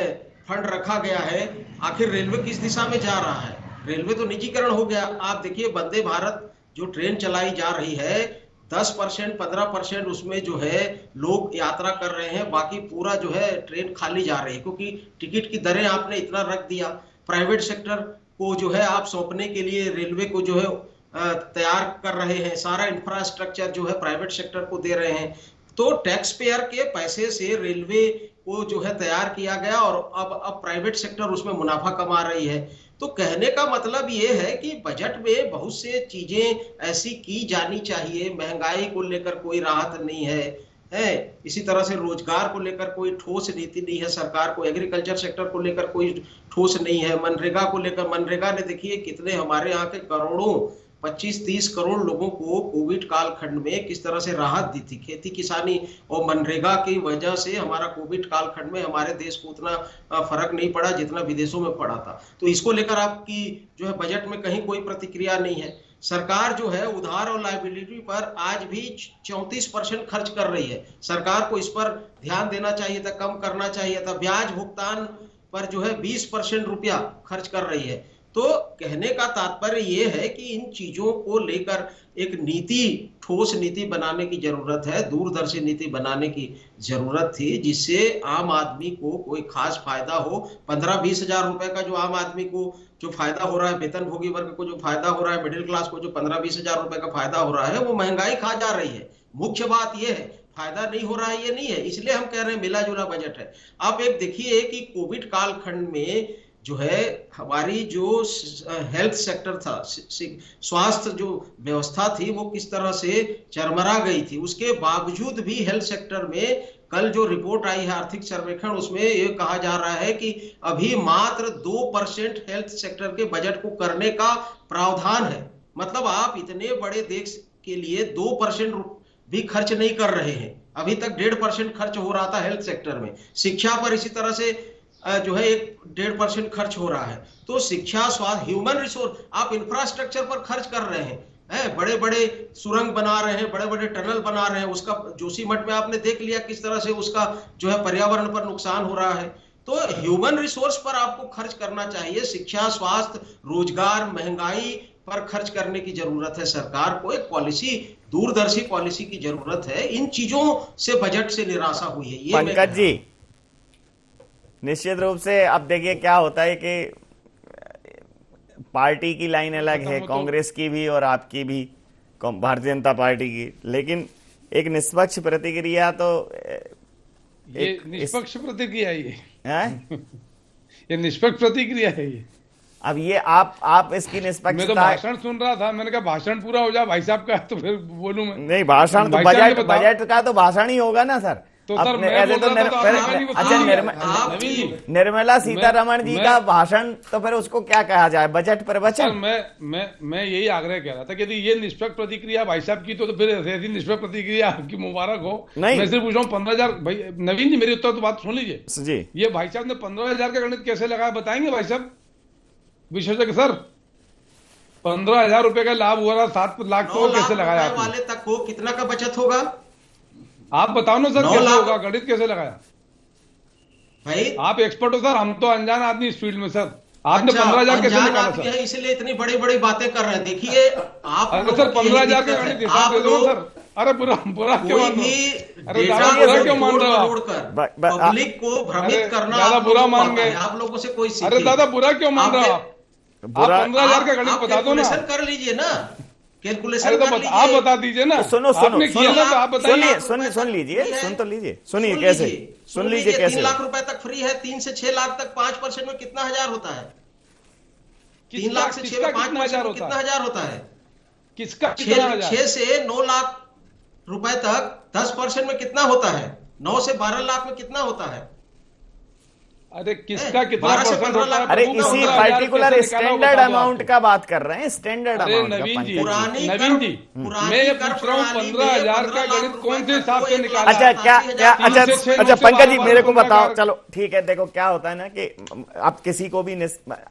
फंड रखा गया है। आखिर रेलवे किस दिशा में जा रहा है? रेलवे तो निजीकरण हो गया। आप देखिए वंदे भारत जो ट्रेन चलाई जा रही है, 10% 15% उसमें जो है लोग यात्रा कर रहे हैं, बाकी पूरा जो है ट्रेन खाली जा रही है, क्योंकि टिकट की दरें आपने इतना रख दिया। प्राइवेट सेक्टर को जो है आप सौंपने के लिए रेलवे को जो है तैयार कर रहे हैं। सारा इंफ्रास्ट्रक्चर जो है प्राइवेट सेक्टर को दे रहे हैं। तो टैक्स पेयर के पैसे से रेलवे को जो है तैयार किया गया और अब प्राइवेट सेक्टर उसमें मुनाफा कमा रही है। तो कहने का मतलब ये है कि बजट में बहुत से चीजें ऐसी की जानी चाहिए। महंगाई को लेकर कोई राहत नहीं है। इसी तरह से रोजगार को लेकर कोई ठोस नीति नहीं है सरकार को। एग्रीकल्चर सेक्टर को लेकर कोई ठोस नहीं है। मनरेगा को लेकर, मनरेगा ने देखिए कितने हमारे यहाँ के करोड़ों 25-30 करोड़ लोगों को कोविड कालखंड में किस तरह से राहत दी थी। खेती किसानी और मनरेगा की वजह से हमारा कोविड कालखंड में हमारे देश को उतना फर्क नहीं पड़ा जितना विदेशों में पड़ा था। तो इसको लेकर आपकी जो है बजट में कहीं कोई प्रतिक्रिया नहीं है। सरकार जो है उधार और लायबिलिटी पर आज भी 34% खर्च कर रही है। सरकार को इस पर ध्यान देना चाहिए था, कम करना चाहिए था। ब्याज भुगतान पर जो है 20% रुपया खर्च कर रही है। तो कहने का तात्पर्य यह है कि इन चीजों को लेकर एक नीति, ठोस नीति बनाने की जरूरत है, दूरदर्शी नीति बनाने की जरूरत थी, जिससे आम आदमी को कोई खास फायदा हो। 15-20 हजार रुपए का जो आम आदमी को जो फायदा हो रहा है, वेतनभोगी वर्ग को जो फायदा हो रहा है, मिडिल क्लास को जो 15-20 हजार रुपए का फायदा हो रहा है, वो महंगाई खा जा रही है। मुख्य बात यह है, फायदा नहीं हो रहा है ये नहीं है। इसलिए हम कह रहे हैं मिला जुला बजट है। आप एक देखिए कि कोविड कालखंड में जो है हमारी जो हेल्थ सेक्टर था, स्वास्थ्य जो व्यवस्था थी, वो किस तरह से चरमरा गई थी। उसके बावजूद भी हेल्थ सेक्टर में कल जो रिपोर्ट आई है आर्थिक सर्वेक्षण, उसमें ये कहा जा रहा है कि अभी मात्र 2% हेल्थ सेक्टर के बजट को करने का प्रावधान है। मतलब आप इतने बड़े देश के लिए 2% भी खर्च नहीं कर रहे हैं। अभी तक 1.5% खर्च हो रहा था हेल्थ सेक्टर में। शिक्षा पर इसी तरह से जो है 1.5% खर्च हो रहा है। तो शिक्षा, स्वास्थ्य, ह्यूमन रिसोर्स, आप इंफ्रास्ट्रक्चर पर खर्च कर रहे हैं। बड़े बड़े सुरंग बना रहे हैं, बड़े बड़े टनल बना रहे हैं। उसका जोशीमठ में आपने देख लिया किस तरह से उसका जो है पर्यावरण पर नुकसान हो रहा है। तो ह्यूमन रिसोर्स पर आपको खर्च करना चाहिए। शिक्षा, स्वास्थ्य, रोजगार, महंगाई पर खर्च करने की जरूरत है। सरकार को एक पॉलिसी, दूरदर्शी पॉलिसी की जरूरत है। इन चीजों से बजट से निराशा हुई है। ये पंकज जी, निश्चित रूप से अब देखिए क्या होता है कि पार्टी की लाइन अलग है, कांग्रेस की भी और आपकी भी, भारतीय जनता पार्टी की, लेकिन एक निष्पक्ष प्रतिक्रिया तो ये निष्पक्ष प्रतिक्रिया ये है। ये निष्पक्ष प्रतिक्रिया है ये। अब ये आप इसकी निष्पक्षता, मैं तो भाषण सुन रहा था, मैंने कहा भाषण पूरा हो जाए भाई साहब का तो फिर बोलूं मैं। नहीं, भाषण तो बजट का तो भाषण ही होगा ना सर। तो सर निर्मला सीतारमण जी का भाषण, तो फिर उसको क्या कहा जाए, बजट पर वचन। मैं यही आग्रह कह रहा था कि यदि ये निष्पक्ष प्रतिक्रिया भाई साहब की तो फिर ऐसी निष्पक्ष प्रतिक्रिया आपकी मुबारक हो। नहीं, मैं सिर्फ पूछ रहा हूँ 15,000। भाई नवीन जी मेरी उत्तर तो बात सुन लीजिए जी। ये भाई साहब ने 15,000 का गणित कैसे लगाया बताएंगे भाई साहब विशेषज्ञ सर? 15,000 रुपए का लाभ हुआ था, 7 लाख को कैसे लगाया वाले तक को कितना का बचत होगा आप बताओ ना सर, कैसे होगा, गणित कैसे लगाया भाई? आप एक्सपर्ट हो सर, हम तो अनजान आदमी इस फील्ड में सर। आपने 15,000 कैसे निकाला सर? इसलिए इतनी बड़ी बड़ी बातें कर रहे हैं। देखिए आप सर 15,000 का गणित हिसाब दे दो सर। अरे बुरा क्यों मान रहे हो? अरे बुरा क्यों मान रहे हो? पब्लिक को भ्रमित करना ज्यादा बुरा मान गए आप लोगों से। कोई अरे दादा बुरा क्यों मान रहे हो आप? 15,000 का गणित बता दो ना। कर लीजिए ना। कैलकुलेशन अरे तो कर आप लीजिए। बता दीजिए ना। तो सुनो सुनो आपने किया ना तो आप बताइए। सुन लीजिए, सुन तो लीजिए, सुनिए सुन कैसे, लीजिए, सुन लीजिए कैसे 3 लाख रुपए तक फ्री है, 3 से 6 लाख तक 5% में कितना हजार होता है? 3 लाख से 6 में 5% में कितना हजार होता है? किसका कितना हजार? 6 से 9 लाख रुपए तक 10% में कितना होता है? 9 से 12 लाख में कितना होता है? अरे किसका कितना 12 से परसेंट 15 होता है? लाख अरे प्रभु, किसी 15,000 पर्टिकुलर कैसे निकाला वो स्टैंडर्ड बता दो अमाउंट आपको। का बात कर रहे हैं, स्टैंडर्ड अरे अमाउंट का नवीन जी, पंकज पुरानी नवीन जी, पुरानी मैं ये कर पूछ रहा हूँ प्रणाली में 15,000 का 15 लाख गणित कौन रुपए से तक हिसाब वो से 1 निकाला? अच्छा क्या 80,000 क्या तीन अच्छा से छह, अच्छा नौ से पंकज जी 12, मेरे को 15 बताओ, का- चलो ठीक है, देखो क्या होता है ना कि अब किसी को भी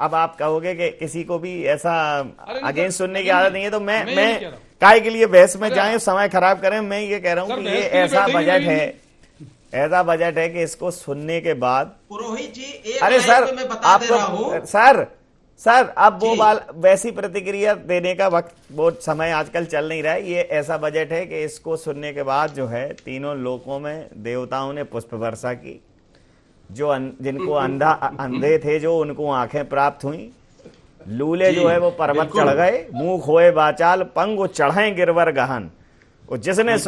अब आप कहोगे कि किसी को भी ऐसा अरे नहीं अगेंस्ट सर, सुनने की नहीं, आदत नहीं है, तो मैं ये मैं नहीं कह रहा हूं। काय के लिए बहस में अरे जाएं, समय खराब करें। मैं ये कह रहा हूं सर, कि बहस ये के लिए ऐसा बैठेंगे बजट नवीन है, ऐसा बजट है कि इसको सुनने के बाद, पुरोहित जी एक अरे लाइन सर में मैं बता दे रहा हूं। आपको सर अब वो जी। वैसी प्रतिक्रिया देने का वक्त, वो समय आजकल चल नहीं रहा है। ये ऐसा बजट है कि इसको सुनने के बाद जो है तीनों लोकों में देवताओं ने पुष्प वर्षा की, जो जिनको अंधे थे जो उनको आंखें प्राप्त हुई, लूले जी, जो है वो पर्वत बिल्कुल। चढ़ गए, मुंह खोए बाचाल पंगु चढ़े गिरवर गहन। और जिसने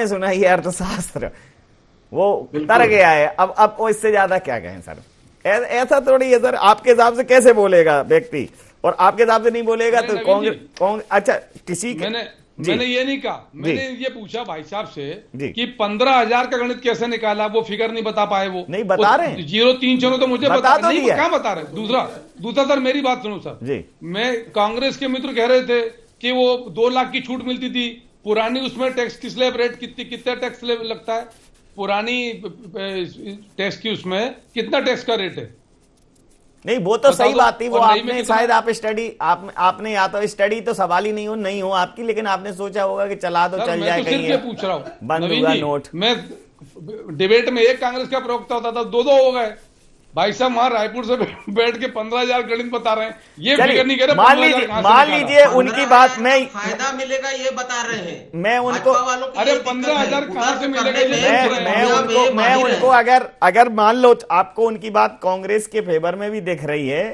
सुना ये अर्थशास्त्र वो बिल्कुल। तर गया है। अब वो इससे ज्यादा क्या कहें सर? ऐसा थोड़ी है सर, आपके हिसाब से कैसे बोलेगा व्यक्ति, और आपके हिसाब से नहीं बोलेगा नहीं, तो नवीन जी। कांग्रेस अच्छा किसी के मैंने ये नहीं कहा, मैंने ये पूछा भाई साहब से जी। कि 15,000 का गणित कैसे निकाला, वो फिगर नहीं बता पाए। वो नहीं बता रहे हैं। 0-3 चलो तो मुझे बता तो नहीं, दिया। कहाँ बता रहे? दूसरा सर मेरी बात सुनो सर जी। मैं कांग्रेस के मित्र कह रहे थे कि वो 2 लाख की छूट मिलती थी पुरानी, उसमें टैक्स की स्लैब रेट कितना टैक्स स्लैब लगता है पुरानी टैक्स की, उसमें कितना टैक्स का रेट है? नहीं वो तो बता सही दो। बात थी, वो और नई में आपने कितना- शायद आप स्टडी आपने या तो स्टडी तो सवाल ही नहीं हो आपकी, लेकिन आपने सोचा होगा कि चला तो सर, चल मैं जाए तो सिर्फ कहीं ये पूछ रहा हूँ बंद नवीन हुआ जी, नोट। मैं डिबेट में एक कांग्रेस का प्रवक्ता होता था, 2 हो गए भाई साहब। वहां रायपुर से बैठ के 15,000 गणित बता रहे हैं, ये चलिए, फिगर नहीं कह रहे। मान 15,000 कहां से लीजिए निकाला? उनकी बात मैं फायदा मिलेगा ये बता रहे हैं। मैं उनको भाजपा वालों की अरे ये दिक्कत 15,000 है, कहां से उधर मिलेगा करने ये में पूछ रहे हैं। मैं माहिर उनको है। अगर मान लो आपको उनकी बात कांग्रेस के फेवर में भी दिख रही है,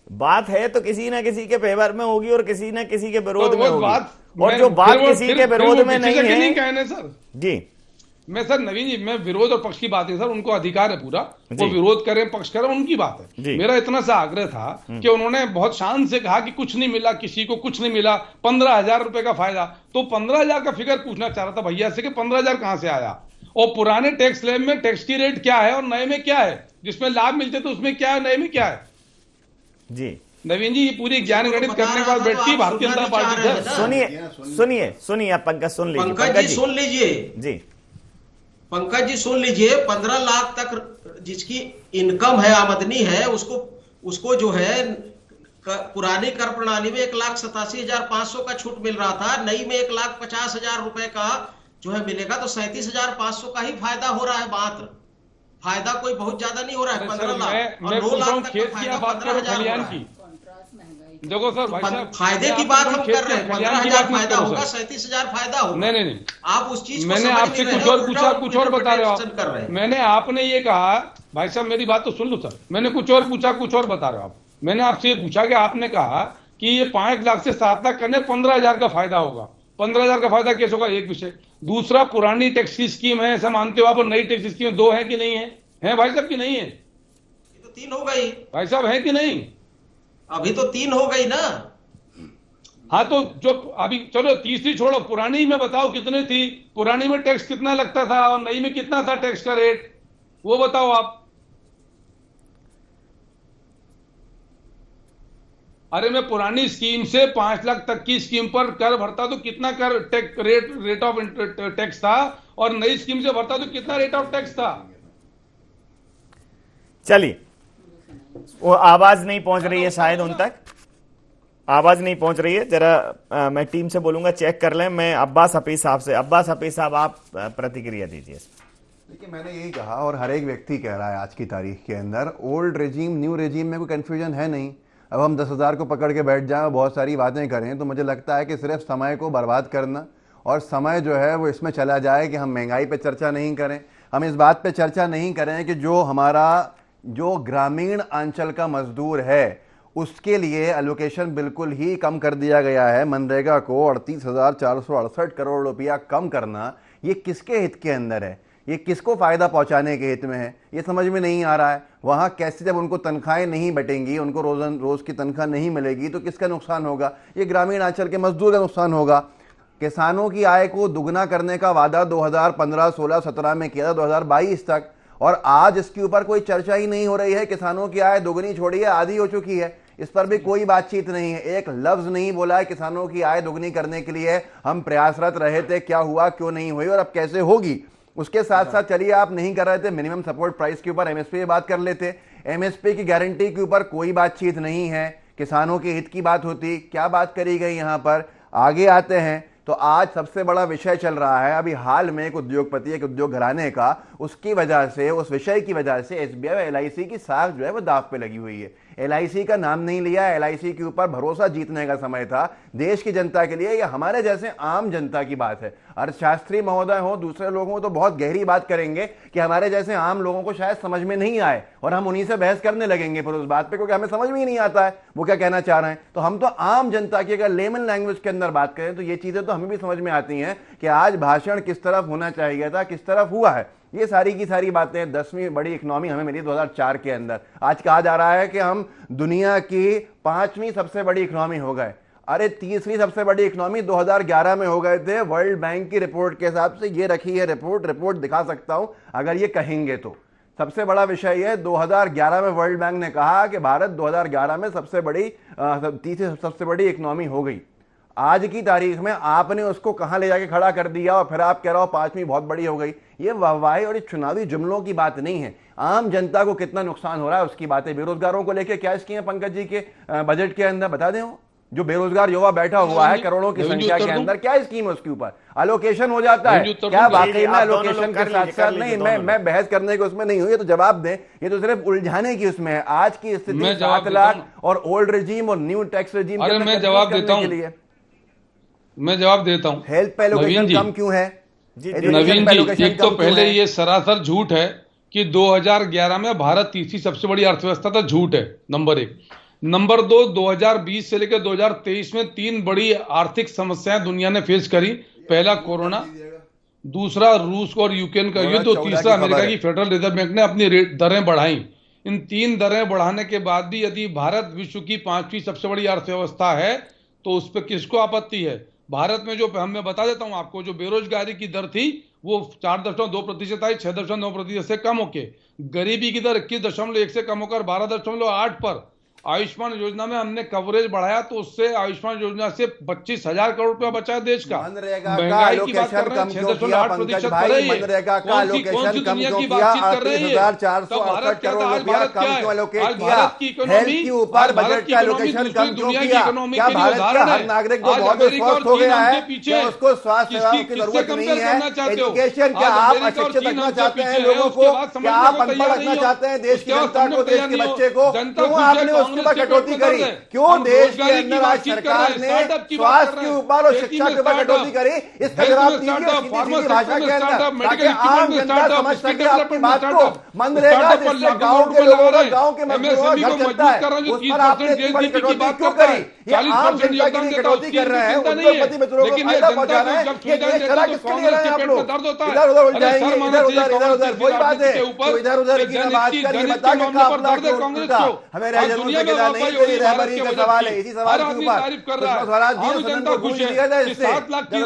बात है तो किसी ना किसी के फेवर में होगी और किसी ना किसी के विरोध तो में वो होगी, बात और जो बात किसी के विरोध में नहीं नहीं है कहने सर। जी। मैं सर नवीन जी, मैं विरोध और पक्ष की बात है सर, उनको अधिकार है पूरा, वो जी। विरोध करें पक्ष करें उनकी बात है। जी। मेरा इतना सा आग्रह था कि उन्होंने बहुत शान से कहा कि कुछ नहीं मिला, किसी को कुछ नहीं मिला, 15,000 रुपए का फायदा। तो 15,000 का फिगर पूछना चाह रहा था भैया से कि 15,000 कहां से आया, और पुराने टैक्स स्लैब में टैक्स की रेट क्या है और नए में क्या है, जिसमें लाभ मिलते तो उसमें क्या है, नए में क्या है। जी नवीन जी, ये पूरी ज्ञान गणित करने के बाद बैठती है भारतीय जनता पार्टी सर। सुनिए आप पंकज सुन लीजिए। पंकज जी सुन लीजिए, जी पंकज जी सुन लीजिए। 15 लाख तक जिसकी इनकम है, आमदनी है, उसको जो है पुरानी कर प्रणाली में 1,87,500 का छूट मिल रहा था, नई में 1,50,000 रुपए का जो है मिलेगा, तो 37,500 का ही फायदा हो रहा है मात्र। फायदा कोई बहुत ज्यादा नहीं हो रहा है। 15 लाख और 9 लाख तक खेत का की फायदा आप बात करो, 15,000 हो खलियान रहा है। की। देखो सर भाई साहब, फायदे की बात हम कर रहे हैं। 15,000 फायदा होगा, 37,000 फायदा होगा। नहीं, आप उस चीज को मैंने समझ आपसे नहीं रहे कुछ हो, और पूछा, कुछ और बता रहे हो interpretation कर रहे आप। हैं। मैंने आपने ये कहा भाई साहब, मेरी बात तो सुन लो सर, मैंने कुछ और पूछा, कुछ और बता रहे हो आप। मैंने आपसे ये पूछा कि आपने कहा कि ये 5 लाख से 7 लाख करने 15,000 का फायदा होगा। 15,000 का फायदा कैसे होगा, एक विषय। दूसरा, पुरानी टैक्स की स्कीम है, ऐसा मानते हो आप, और नई टैक्स स्कीम 2 है कि नहीं है? है भाई साहब कि नहीं है? तो 3 हो गई भाई साहब, है कि नहीं? अभी तो 3 हो गई ना। हाँ, तो जो अभी चलो तीसरी छोड़ो, पुरानी में बताओ कितने थी, पुरानी में टैक्स कितना लगता था और नई में कितना था टैक्स का रेट, वो बताओ आप। अरे मैं पुरानी स्कीम से 5 लाख तक की स्कीम पर कर भरता तो कितना कर रेट ऑफ टैक्स था, और नई स्कीम से भरता तो कितना रेट ऑफ टैक्स था। चलिए, वो आवाज नहीं पहुंच रही है शायद उन तक, आवाज नहीं पहुंच रही है। जरा मैं टीम से बोलूंगा चेक कर लें। मैं अब्बास हफीज साहब से, अब्बास हफीज साहब आप प्रतिक्रिया दीजिए। देखिए, मैंने यही कहा और हर एक व्यक्ति कह रहा है आज की तारीख के अंदर, ओल्ड रेजीम न्यू रेजीम में कोई कन्फ्यूजन है नहीं। अब हम 10,000 को पकड़ के बैठ जाएं और बहुत सारी बातें करें तो मुझे लगता है कि सिर्फ समय को बर्बाद करना, और समय जो है वो इसमें चला जाए कि हम महंगाई पे चर्चा नहीं करें, हम इस बात पे चर्चा नहीं करें कि जो हमारा जो ग्रामीण अंचल का मजदूर है उसके लिए एलोकेशन बिल्कुल ही कम कर दिया गया है। मनरेगा को 38,468 करोड़ रुपया कम करना, ये किसके हित के अंदर है? ये किसको फायदा पहुंचाने के हित में है? ये समझ में नहीं आ रहा है। वहां कैसे, जब उनको तनख्वाहें नहीं बटेंगी, उनको रोज की तनख्वाह नहीं मिलेगी, तो किसका नुकसान होगा? ये ग्रामीण अंचल के मजदूर का नुकसान होगा। किसानों की आय को दुगना करने का वादा 2015, 16, 17 में किया था, 2022 तक, और आज इसके ऊपर कोई चर्चा ही नहीं हो रही है। किसानों की आय दोगुनी छोड़िए, आधी हो चुकी है, इस पर भी कोई बातचीत नहीं है। एक लफ्ज नहीं बोला है किसानों की आय दोगुनी करने के लिए। हम प्रयासरत रहे थे, क्या हुआ, क्यों नहीं हुई और अब कैसे होगी। उसके साथ साथ चलिए, आप नहीं कर रहे थे मिनिमम सपोर्ट प्राइस के ऊपर, एमएसपी की बात कर लेते। एमएसपी की गारंटी के ऊपर कोई बातचीत नहीं है। किसानों के हित की बात होती, क्या बात करी गई यहां पर? आगे आते हैं तो आज सबसे बड़ा विषय चल रहा है अभी हाल में, एक उद्योगपति, एक उद्योग घराने का, उसकी वजह से, उस विषय की वजह से एसबीआई और एलआईसी की साख जो है वो दांव पे लगी हुई है। एलआईसी का नाम नहीं लिया, एलआईसी के ऊपर भरोसा जीतने का समय था देश की जनता के लिए। यह हमारे जैसे आम जनता की बात है। अर्थशास्त्री महोदय हो, दूसरे लोगों को तो बहुत गहरी बात करेंगे कि हमारे जैसे आम लोगों को शायद समझ में नहीं आए, और हम उन्हीं से बहस करने लगेंगे फिर उस बात पे, क्योंकि हमें समझ में ही नहीं आता है वो क्या कहना चाह रहे हैं। तो हम तो आम जनता की अगर लेमन लैंग्वेज के अंदर बात करें तो ये चीजें तो हमें भी समझ में आती हैं कि आज भाषण किस तरफ होना चाहिए था, किस तरफ हुआ है। ये सारी की सारी बातें, 10वीं बड़ी इकोनॉमी हमें मिली 2004 के अंदर। आज कहा जा रहा है कि हम दुनिया की 5वीं सबसे बड़ी इकोनॉमी हो गए। अरे 30वीं सबसे बड़ी इकोनॉमी 2011 में हो गए थे। वर्ल्ड बैंक की रिपोर्ट के हिसाब से ये रखी है रिपोर्ट दिखा सकता हूं अगर ये कहेंगे तो। सबसे बड़ा विषय है 2011 में वर्ल्ड बैंक ने कहा कि भारत 2011 में तीसरी सबसे बड़ी इकोनॉमी हो गई। आज की तारीख में आपने उसको कहां ले जाके खड़ा कर दिया और फिर आप कह रहे हो 5वीं बहुत बड़ी हो गई। ये वाहवाही और चुनावी जुमलों की बात नहीं है। आम जनता को कितना नुकसान हो रहा है उसकी बात है। बेरोजगारों को लेकर क्या स्कीम है पंकज जी के बजट के अंदर, बता दें। जो बेरोजगार युवा बैठा हुआ है करोड़ों की संख्या के अंदर, क्या स्कीम है उसके ऊपर? अलोकेशन हो जाता है क्या वाकई में? अलोकेशन के साथ साथ नहीं, मैं बहस करने के उसमें नहीं हुई, ये तो जवाब दें। ये तो सिर्फ उलझाने की उसमें है। आज की स्थिति 7 लाख और ओल्ड रिजीम और न्यू टैक्स रिजीम मैं जवाब देता हूं, मैं जवाब देता हूं। हेल्थ पे एलोकेशन कम क्यों है? नवीन जी, एक तो पहले ये सरासर झूठ है कि 2011 में भारत तीसरी सबसे बड़ी अर्थव्यवस्था था, झूठ है नंबर 1। नंबर 2, 2020 से लेकर 2023 में 3 बड़ी आर्थिक समस्याएं दुनिया ने फेस करी। पहला कोरोना, दूसरा रूस और यूक्रेन का युद्ध, और तीसरा अमेरिका की फेडरल रिजर्व बैंक ने अपनी दरें बढ़ाई। इन 3 दरें बढ़ाने के बाद भी यदि भारत विश्व की 5वीं सबसे बड़ी अर्थव्यवस्था है तो उस पर किसको आपत्ति है? भारत में जो, मैं बता देता हूं आपको, जो बेरोजगारी की दर थी वो 4.2% आई, 6.9% से कम होके। गरीबी की दर 21.1 से कम होकर 12.8 पर। आयुष्मान योजना में हमने कवरेज बढ़ाया तो उससे आयुष्मान योजना से 25,000 करोड़ रुपया बचा देश का। महंगाई की बात कर रहे हैं, 6.8% कर रही है। कौन सी दुनिया की बातचीत कर रही है? तो भारत क्या था? आज भारत क्या है? आज भारत की इकोनॉमी, भारत की इकोनॉमी दूसरी दुनिया की इकोनॉमी के लिए उदाहरण है। आज अमेरिका और चीन हमसे पीछे, किससे कंपेयर करना चाहते हो? आज अमेरिका और चीन हमसे पीछे है, उसके बाद समझने को तैयार नहीं हो। जनता कटौती करी क्यों? देश के अंदर आज सरकार ने स्वास्थ्य के ऊपर और शिक्षा के ऊपर कटौती करी। इस जवाब दीजिए भाषा के अंदर, ताकि आम जनता समझ सके आपकी बात को। मनरेगा जिससे गांव के लोगों का, गांव के मजदूरों का घर चलता है, उस पर आपने इतनी बड़ी कटौती क्यों करी? ये आम जनता की कटौती कर रहे हैं, उद्योगपति मित्रों को फायदा पहुंचा रहे हैं। ये देश चला किसके लिए रहे हैं आप लोग? इधर उधर उलझाएंगे, इधर उधर वही बात है। तो इधर उधर की बात करिए, बता के हमें रहबरी का सवाल है। इसी सवाल के ऊपर स्वराज जी सदन को पूछ लिया था इससे, 7 लाख की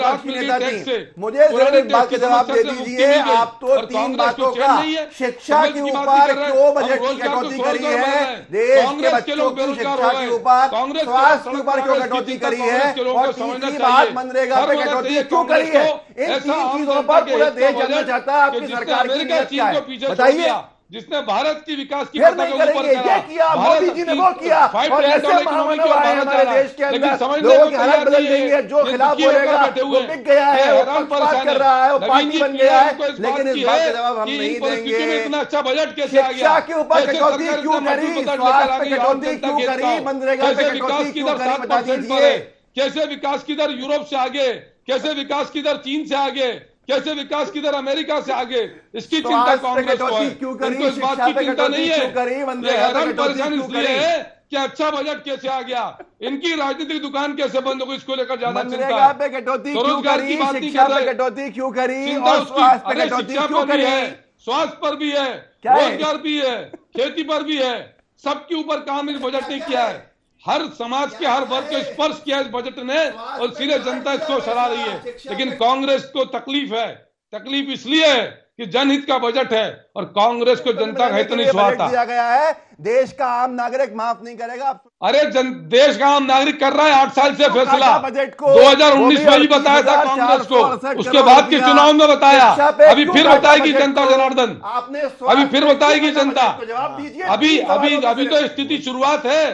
मुझे सिर्फ एक बात का जवाब दे दीजिए। आप तो 3 बातों का, शिक्षा के ऊपर क्यों बजट की कटौती करी है? देश के बच्चों की शिक्षा के ऊपर, स्वास्थ्य के ऊपर क्यों कटौती करी है? और तीसरी बात, मनरेगा पे कटौती क्यों करी है? इन 3 चीजों पर पूरा देश जानना चाहता है आपकी सरकार की नीयत क्या है, बताइए। जिसने भारत की विकास की फिर नहीं करेंगे, ये किया मोदी जी ने, वो किया। और ऐसे महामानव आए हमारे देश के अंदर, लोगों की हालत बदल देंगे। जो खिलाफ बोलेगा वो बिक गया है, वो पक्षपात कर रहा है, वो पार्टी बन गया है। लेकिन इस बात का जवाब हम नहीं देंगे। इतना अच्छा बजट कैसे आ गया? शिक्षा के ऊपर कटौती क्यों करी? स्वास्थ्य पे कटौती क्यों करी? मनरेगा पे कटौती क्यों करी? बता दीजिए। कैसे विकास की दर यूरोप से आगे, कैसे विकास की दर चीन से आगे, कैसे विकास की दर अमेरिका से आगे, इसकी चिंता कांग्रेस को है। उनको इस बात की चिंता नहीं है। हैरान परेशान इसलिए है क्या अच्छा बजट कैसे आ गया, इनकी राजनीतिक दुकान कैसे बंद हो गई, इसको लेकर ज्यादा चिंता मनरेगा है। पे कटौती क्यों स्वरोजगार करी, की बात नहीं शिक्षा कर पे रहे, कटौती क्यों करी, चिंता और उसकी, स्वास्थ्य पे अरे कटौती शिक्षा क्यों पर भी करी? है, स्वास्थ्य पर भी है, क्या है? रोजगार भी है, खेती पर भी है, सबके ऊपर काम इस बजट ने किया है। हर समाज के हर वर्ग को स्पर्श किया इस बजट ने, और सीधे जनता इसको सराह रही है। लेकिन कांग्रेस को तकलीफ है, तकलीफ इसलिए है कि जनहित का बजट है, और कांग्रेस को जनता का हित नहीं बजट सुहाता। दिया गया है, देश का आम नागरिक माफ नहीं करेगा। अरे देश का आम नागरिक कर रहा है 8 साल से फैसला। बजट को 2019 में ही बताया था कांग्रेस को, उसके बाद के चुनाव में बताया, अभी फिर बताएगी जनता जनार्दन, आपने अभी फिर बताएगी जनता। जवाब दीजिए। अभी अभी अभी तो स्थिति शुरुआत है,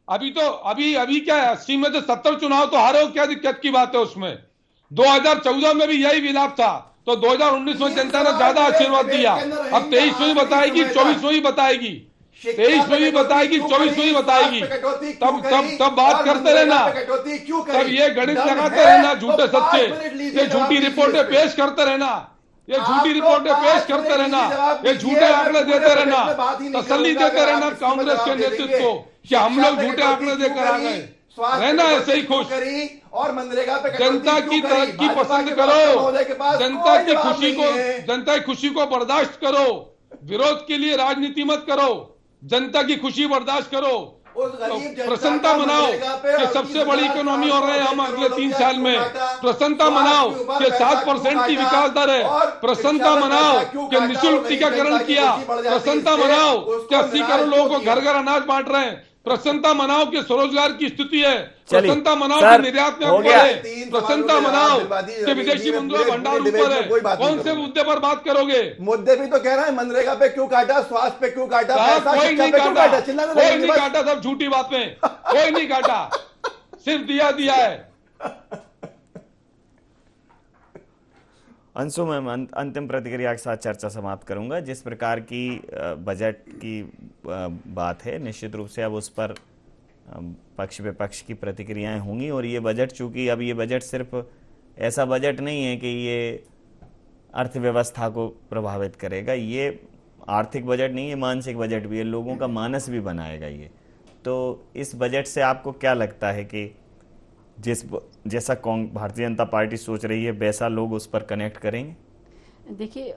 अभी तो अभी क्या है, 80 में से 70 चुनाव तो हारे हो, क्या दिक्कत की बात है उसमें। 2014 में भी यही विलाप था, तो 2019 में जनता ने ज्यादा आशीर्वाद दिया। अब 23 में भी बताएगी, 24 में भी बताएगी, 23 में भी बताएगी, 24 में भी बताएगी। तब बात करते रहना, तब ये गणित लगाते रहना, झूठे सच्चे, ये झूठी रिपोर्टें पेश करते रहना, ये झूठी रिपोर्टें पेश करते रहना, ये झूठे आंकड़े देते रहना, तसल्ली देते रहना कांग्रेस के नेतृत्व को कि हम लोग झूठे आंकड़े देकर आ गए। रहना ऐसे ही खुश, और मनरेगा पे जनता की तरक्की पसंद करो, जनता की खुशी को बर्दाश्त करो, विरोध के लिए राजनीति मत करो, जनता की खुशी बर्दाश्त करो, प्रसन्नता मनाओ कि सबसे बड़ी इकोनॉमी हो रहे हैं हम अगले 3 साल में, प्रसन्नता मनाओ कि 7% की विकास दर है, प्रसन्नता मनाओ कि निःशुल्क टीकाकरण किया, प्रसन्नता मनाओ कि 80 करोड़ लोगों को घर घर अनाज बांट रहे हैं, प्रसन्नता मनाओ कि स्वरोजगार की स्थिति है, प्रसन्नता मनाओ कि निर्यात में ऊपर है, प्रसन्नता मनाओ कि विदेशी मुद्रा भंडार ऊपर है। कौन से मुद्दे पर बात करोगे? मुद्दे भी तो कह रहा है, मनरेगा पे क्यों काटा, स्वास्थ्य पे क्यों काटा, कोई नहीं काटा, कोई नहीं काटा, सब झूठी बातें, कोई नहीं काटा, सिर्फ दिया है। अंशु, मैं अंतिम प्रतिक्रिया के साथ चर्चा समाप्त करूंगा। जिस प्रकार की बजट की बात है, निश्चित रूप से अब उस पर पक्ष विपक्ष की प्रतिक्रियाएं होंगी। और ये बजट, चूंकि अब ये बजट सिर्फ ऐसा बजट नहीं है कि ये अर्थव्यवस्था को प्रभावित करेगा, ये आर्थिक बजट नहीं है, मानसिक बजट भी है, लोगों का मानस भी बनाएगा ये। तो इस बजट से आपको क्या लगता है कि जैसा भारतीय जनता पार्टी सोच रही है वैसा लोग उस पर कनेक्ट करेंगे? देखिए,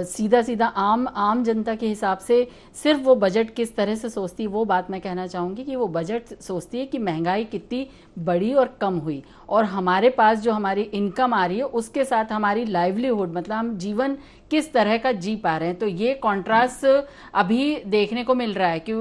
सीधा सीधा आम जनता के हिसाब से सिर्फ वो बजट किस तरह से सोचती है, वो बात मैं कहना चाहूँगी कि वो बजट सोचती है कि महंगाई कितनी बड़ी और कम हुई, और हमारे पास जो हमारी इनकम आ रही है उसके साथ हमारी लाइवलीहुड, मतलब हम जीवन किस तरह का जी पा रहे हैं। तो ये कॉन्ट्रास्ट अभी देखने को मिल रहा है कि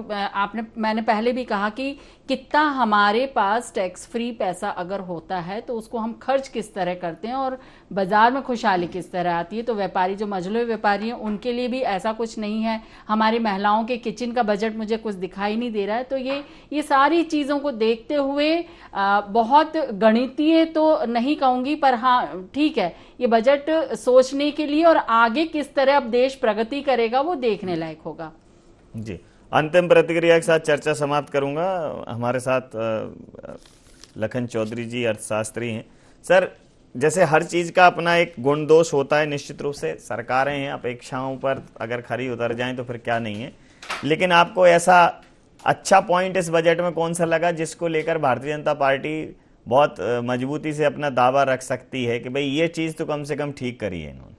मैंने पहले भी कहा कि कितना हमारे पास टैक्स फ्री पैसा अगर होता है तो उसको हम खर्च किस तरह करते हैं और बाजार में खुशहाली किस तरह आती है। तो व्यापारी, जो मजलूम व्यापारी हैं, उनके लिए भी ऐसा कुछ नहीं है। हमारी महिलाओं के किचन का बजट मुझे कुछ दिखाई नहीं दे रहा है। तो ये सारी चीज़ों को देखते हुए बहुत गणितीय तो नहीं कहूँगी, पर हाँ ठीक है, ये बजट सोचने के लिए और आगे किस तरह अब देश प्रगति करेगा वो देखने लायक होगा। जी, अंतिम प्रतिक्रिया के साथ चर्चा समाप्त करूंगा। हमारे साथ लखन चौधरी जी अर्थशास्त्री हैं। सर, जैसे हर चीज का अपना एक गुण दोष होता है, निश्चित रूप से सरकारें हैं, अपेक्षाओं पर अगर खरी उतर जाएं तो फिर क्या नहीं है, लेकिन आपको ऐसा अच्छा पॉइंट इस बजट में कौन सा लगा जिसको लेकर भारतीय जनता पार्टी बहुत मजबूती से अपना दावा रख सकती है कि भाई ये चीज तो कम से कम ठीक करी है इन्होंने?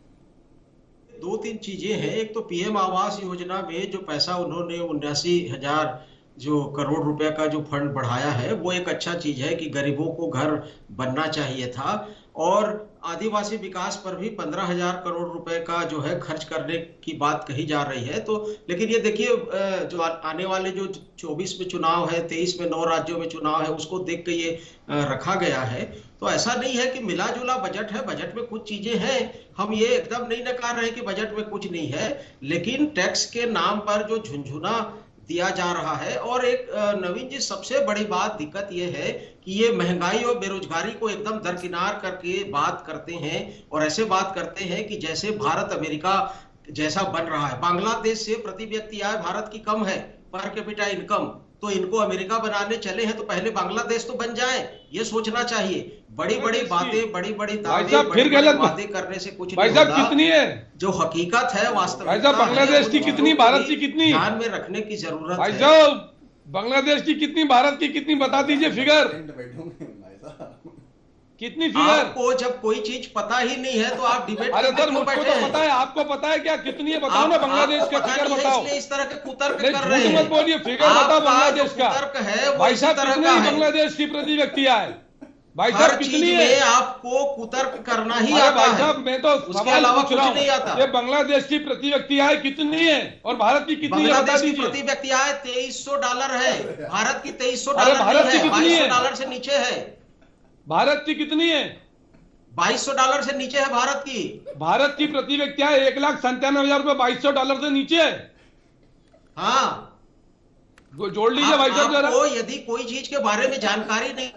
2-3 चीजें हैं। एक तो पीएम आवास योजना में जो पैसा उन्होंने 79,000 जो करोड़ रुपए का जो फंड बढ़ाया है, वो एक अच्छा चीज है कि गरीबों को घर बनना चाहिए था। और आदिवासी विकास पर भी 15,000 करोड़ रुपए का जो है खर्च करने की बात कही जा रही है। तो लेकिन ये देखिए, जो आने वाले जो 24 में चुनाव है, 23 में 9 राज्यों में चुनाव है, उसको देख के ये रखा गया है। तो ऐसा नहीं है कि मिला जुला बजट है, बजट में कुछ चीजें हैं, हम ये एकदम नहीं नकार रहे कि बजट में कुछ नहीं है, लेकिन टैक्स के नाम पर जो झुनझुना दिया जा रहा है। और एक नवीन जी, सबसे बड़ी बात दिक्कत ये है कि ये महंगाई और बेरोजगारी को एकदम दरकिनार करके बात करते हैं, और ऐसे बात करते हैं कि जैसे भारत अमेरिका जैसा बन रहा है। बांग्लादेश से प्रति व्यक्ति आय भारत की कम है, पर कैपिटा इनकम, तो इनको अमेरिका बनाने चले हैं तो पहले बांग्लादेश तो बन जाए, ये सोचना चाहिए। बड़ी बड़ी बातें, बड़ी बड़ी बातें करने से कुछ नहीं होगा। कितनी है जो हकीकत है, वास्तविकता बांग्लादेश की कितनी, भारत की कितनी, ध्यान में रखने की जरूरत है। भाई साहब बांग्लादेश की कितनी, भारत की कितनी, बता दीजिए फिगर, कितनी फिगर? आपको जब कोई चीज पता ही नहीं है तो आप डिबेट अरे करने सर क्यों मुझको बैठे तो हैं? पता है, आपको पता है क्या कितनी है? बताओ ना बांग्लादेश आपको का पता फिगर नहीं है, बताओ। इसलिए इस तरह के कुतर्क नहीं, कर रहे झूठ हैं। मत बोलिए, फिगर बताओ आपका बांग्लादेश जो का। कुतर्क है वो भाई इसी साहब तरह कितनी का है है। बांग्लादेश की प्रति व्यक्ति आय? भाई हर साहब चीज कितनी है? में आपको कुतर्क करना ही अरे आता भाई है, साहब मैं तो उसके सवाल अलावा पूछ कुछ रहा नहीं हूँ, आता। ये बांग्लादेश की प्रति व्यक्ति आय कितनी है और भारत की कितनी है, बता बांग्लादेश की दीजिए। प्रति व्यक्ति आय $2300 है, भारत की $2300 अरे भारत नहीं की है, कितनी है? $2200 से नीचे है। भारत की कितनी है? $2200 से नीचे है भारत की। भारत की प्रति व्यक्ति आय 1,97,000 रुपए, $2200 से नीचे है। हाँ, जोड़ लीजिए भाई साहब जरा। आपको यदि कोई चीज के बारे में जानकारी नहीं,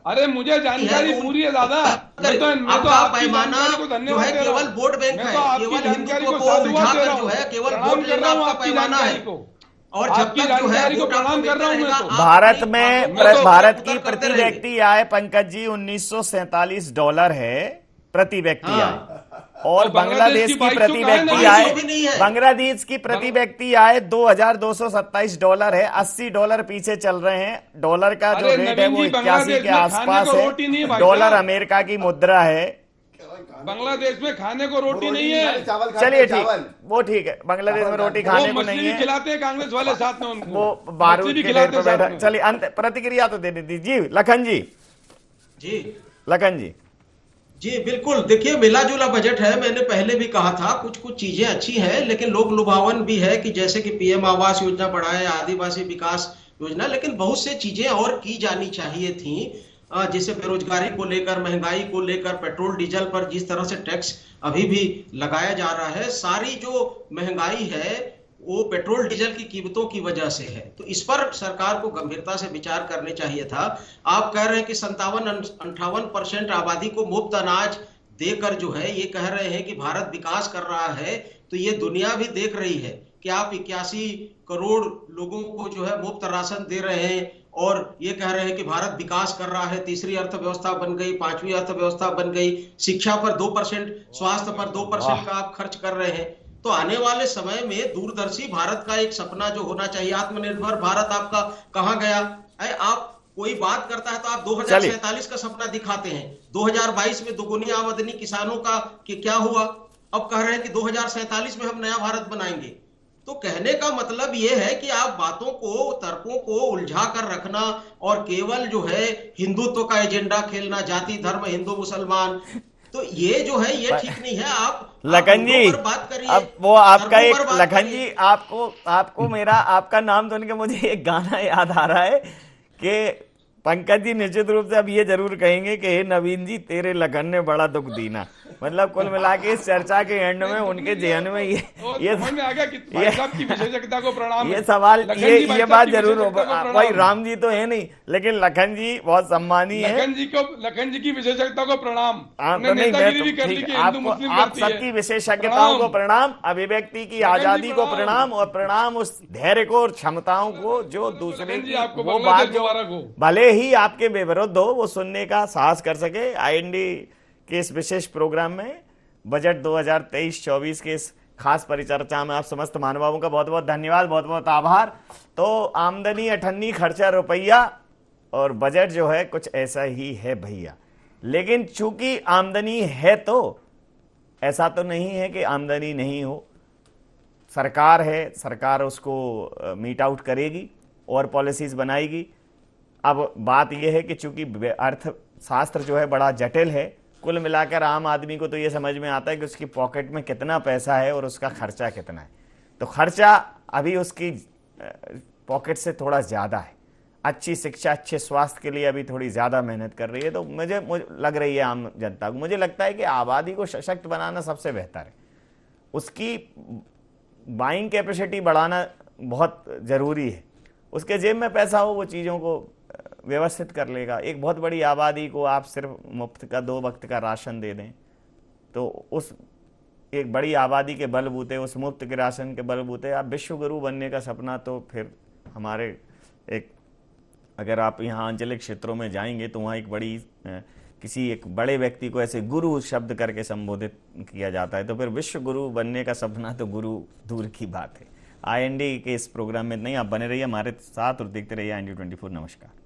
अरे मुझे जानकारी पूरी है दादा, मैं तो आपका आपकी पैमाना जानकारी को जो धन्यवाद है दे रहा केवल हूं। वोट बैंक मैं है, तो आपकी केवल जानकारी हिंदुत्व को को साधुवाद दे उलझाकर रहा जो हूं, है केवल प्रणाम वोट कर लेना रहा हूं आपका आपकी पैमाना है। जानकारी को, और जब आपकी तक जो है जानकारी को वोट आपको प्रणाम कर रहा हूं मैं मिलता तो। रहेगा, भारत आप में अपनी बातों को भारत की उतर करते प्रति रहेंगे। व्यक्ति आय पंकज जी $1947 है प्रति व्यक्ति हाँ। आय, और और बांग्लादेश बांग्लादेश की की 2200 प्रति का है ना, व्यक्ति 2200 आय भी नहीं है। बांग्लादेश की प्रति व्यक्ति आय $2227 है। $80 पीछे चल रहे हैं। डॉलर का जो अरे रेट है नवीन वो जी, 81 बांग्लादेश के में आसपास खाने को है। रोटी नहीं है भाई डॉलर साहब। अमेरिका की मुद्रा है। बांग्लादेश में खाने को रोटी नहीं है। चलिए ठीक, वो ठीक है, बांग्लादेश में रोटी खाने वो को मछली नहीं भी है, खिलाते हैं कांग्रेस वाले साथ में उनको, वो बारूद मछली भी के ढेर खिलाते पे हैं बैठा। साथ में। चलिए अंत प्रतिक्रिया तो दे दीजिए जी लखन जी। लखन जी जी बिल्कुल, देखिए मिला जुला बजट है। मैंने पहले भी कहा था कुछ कुछ चीजें अच्छी हैं, लेकिन लोक लुभावन भी है कि जैसे कि पीएम आवास योजना बढ़ाए, आदिवासी विकास योजना, लेकिन बहुत से चीजें और की जानी चाहिए थी। जैसे बेरोजगारी को लेकर, महंगाई को लेकर, पेट्रोल डीजल पर जिस तरह से टैक्स अभी भी लगाया जा रहा है, सारी जो महंगाई है वो पेट्रोल डीजल की कीमतों की वजह से है। तो इस पर सरकार को गंभीरता से विचार करने चाहिए था। आप कह रहे हैं कि 57-58% आबादी को मुफ्त अनाज देकर जो है ये कह रहे हैं कि भारत विकास कर रहा है, तो ये दुनिया भी देख रही है कि आप 81 करोड़ लोगों को जो है मुफ्त राशन दे रहे हैं और ये कह रहे हैं कि भारत विकास कर रहा है। तीसरी अर्थव्यवस्था बन गई, पांचवी अर्थव्यवस्था बन गई, शिक्षा पर 2%, स्वास्थ्य पर 2% का आप खर्च कर रहे हैं। तो आने वाले समय में दूरदर्शी भारत का एक सपना जो होना चाहिए, आत्मनिर्भर भारत, आपका कहां गया है? आप कोई बात करता है तो आप 2047 का सपना दिखाते हैं, 2022 में दोगुनी आमदनी किसानों का कि क्या हुआ? अब कह रहे हैं कि 2047 में हम नया भारत बनाएंगे। तो कहने का मतलब यह है कि आप बातों को, तर्कों को उलझा कर रखना और केवल जो है हिंदुत्व का एजेंडा खेलना, जाति धर्म हिंदू मुसलमान, तो ये जो है ये ठीक नहीं है। आप लखन जी, बात करिए, अब वो आपका एक लखन करिए। जी, आपको मेरा आपका नाम सुन के मुझे एक गाना याद आ रहा है कि पंकज जी निश्चित रूप से अब ये जरूर कहेंगे कि हे नवीन जी तेरे लगन ने बड़ा दुख दीना। मतलब कुल मिला के इस चर्चा के एंड में उनके जहन में ये समझ में आ गया कि भाई साहब की विशेषज्ञता को प्रणाम। ये सवाल, ये बात जरूर हो। भाई भाई राम जी तो है नहीं, लेकिन लखन जी बहुत सम्मानीय है। लखन जी की विशेषज्ञता को प्रणाम। तो नहीं, आप सबकी विशेषज्ञताओं को प्रणाम, अभिव्यक्ति की आजादी को प्रणाम, और प्रणाम उस धैर्य को और क्षमताओं को जो दूसरे की वो बात जो भले ही आपके बेविरुद्ध हो वो सुनने का साहस कर सके। आईएनडी के इस विशेष प्रोग्राम में बजट 2023-24 के इस खास परिचर्चा में आप समस्त महानुभावों का बहुत बहुत धन्यवाद, बहुत बहुत आभार। तो आमदनी अठन्नी, खर्चा रुपया, और बजट जो है कुछ ऐसा ही है भैया। लेकिन चूंकि आमदनी है तो ऐसा तो नहीं है कि आमदनी नहीं हो। सरकार है, सरकार उसको मीट आउट करेगी और पॉलिसीज बनाएगी। अब बात यह है कि चूंकि अर्थशास्त्र जो है बड़ा जटिल है, कुल मिलाकर आम आदमी को तो ये समझ में आता है कि उसकी पॉकेट में कितना पैसा है और उसका खर्चा कितना है। तो खर्चा अभी उसकी पॉकेट से थोड़ा ज़्यादा है। अच्छी शिक्षा, अच्छे स्वास्थ्य के लिए अभी थोड़ी ज़्यादा मेहनत कर रही है। तो मुझे लग रही है आम जनता को, मुझे लगता है कि आबादी को सशक्त बनाना सबसे बेहतर है। उसकी बाइंग कैपेसिटी बढ़ाना बहुत ज़रूरी है। उसके जेब में पैसा हो, वो चीज़ों को व्यवस्थित कर लेगा। एक बहुत बड़ी आबादी को आप सिर्फ मुफ्त का 2 वक्त का राशन दे दें तो उस एक बड़ी आबादी के बलबूते, उस मुफ्त के राशन के बलबूते आप विश्व गुरु बनने का सपना, तो फिर हमारे एक, अगर आप यहाँ आंचलिक क्षेत्रों में जाएंगे तो वहाँ एक बड़ी किसी एक बड़े व्यक्ति को ऐसे गुरु शब्द करके संबोधित किया जाता है, तो फिर विश्व गुरु बनने का सपना तो गुरु दूर की बात है। IND के इस प्रोग्राम में नहीं। आप बने रहिए हमारे साथ और देखते रहिए IND 24। नमस्कार।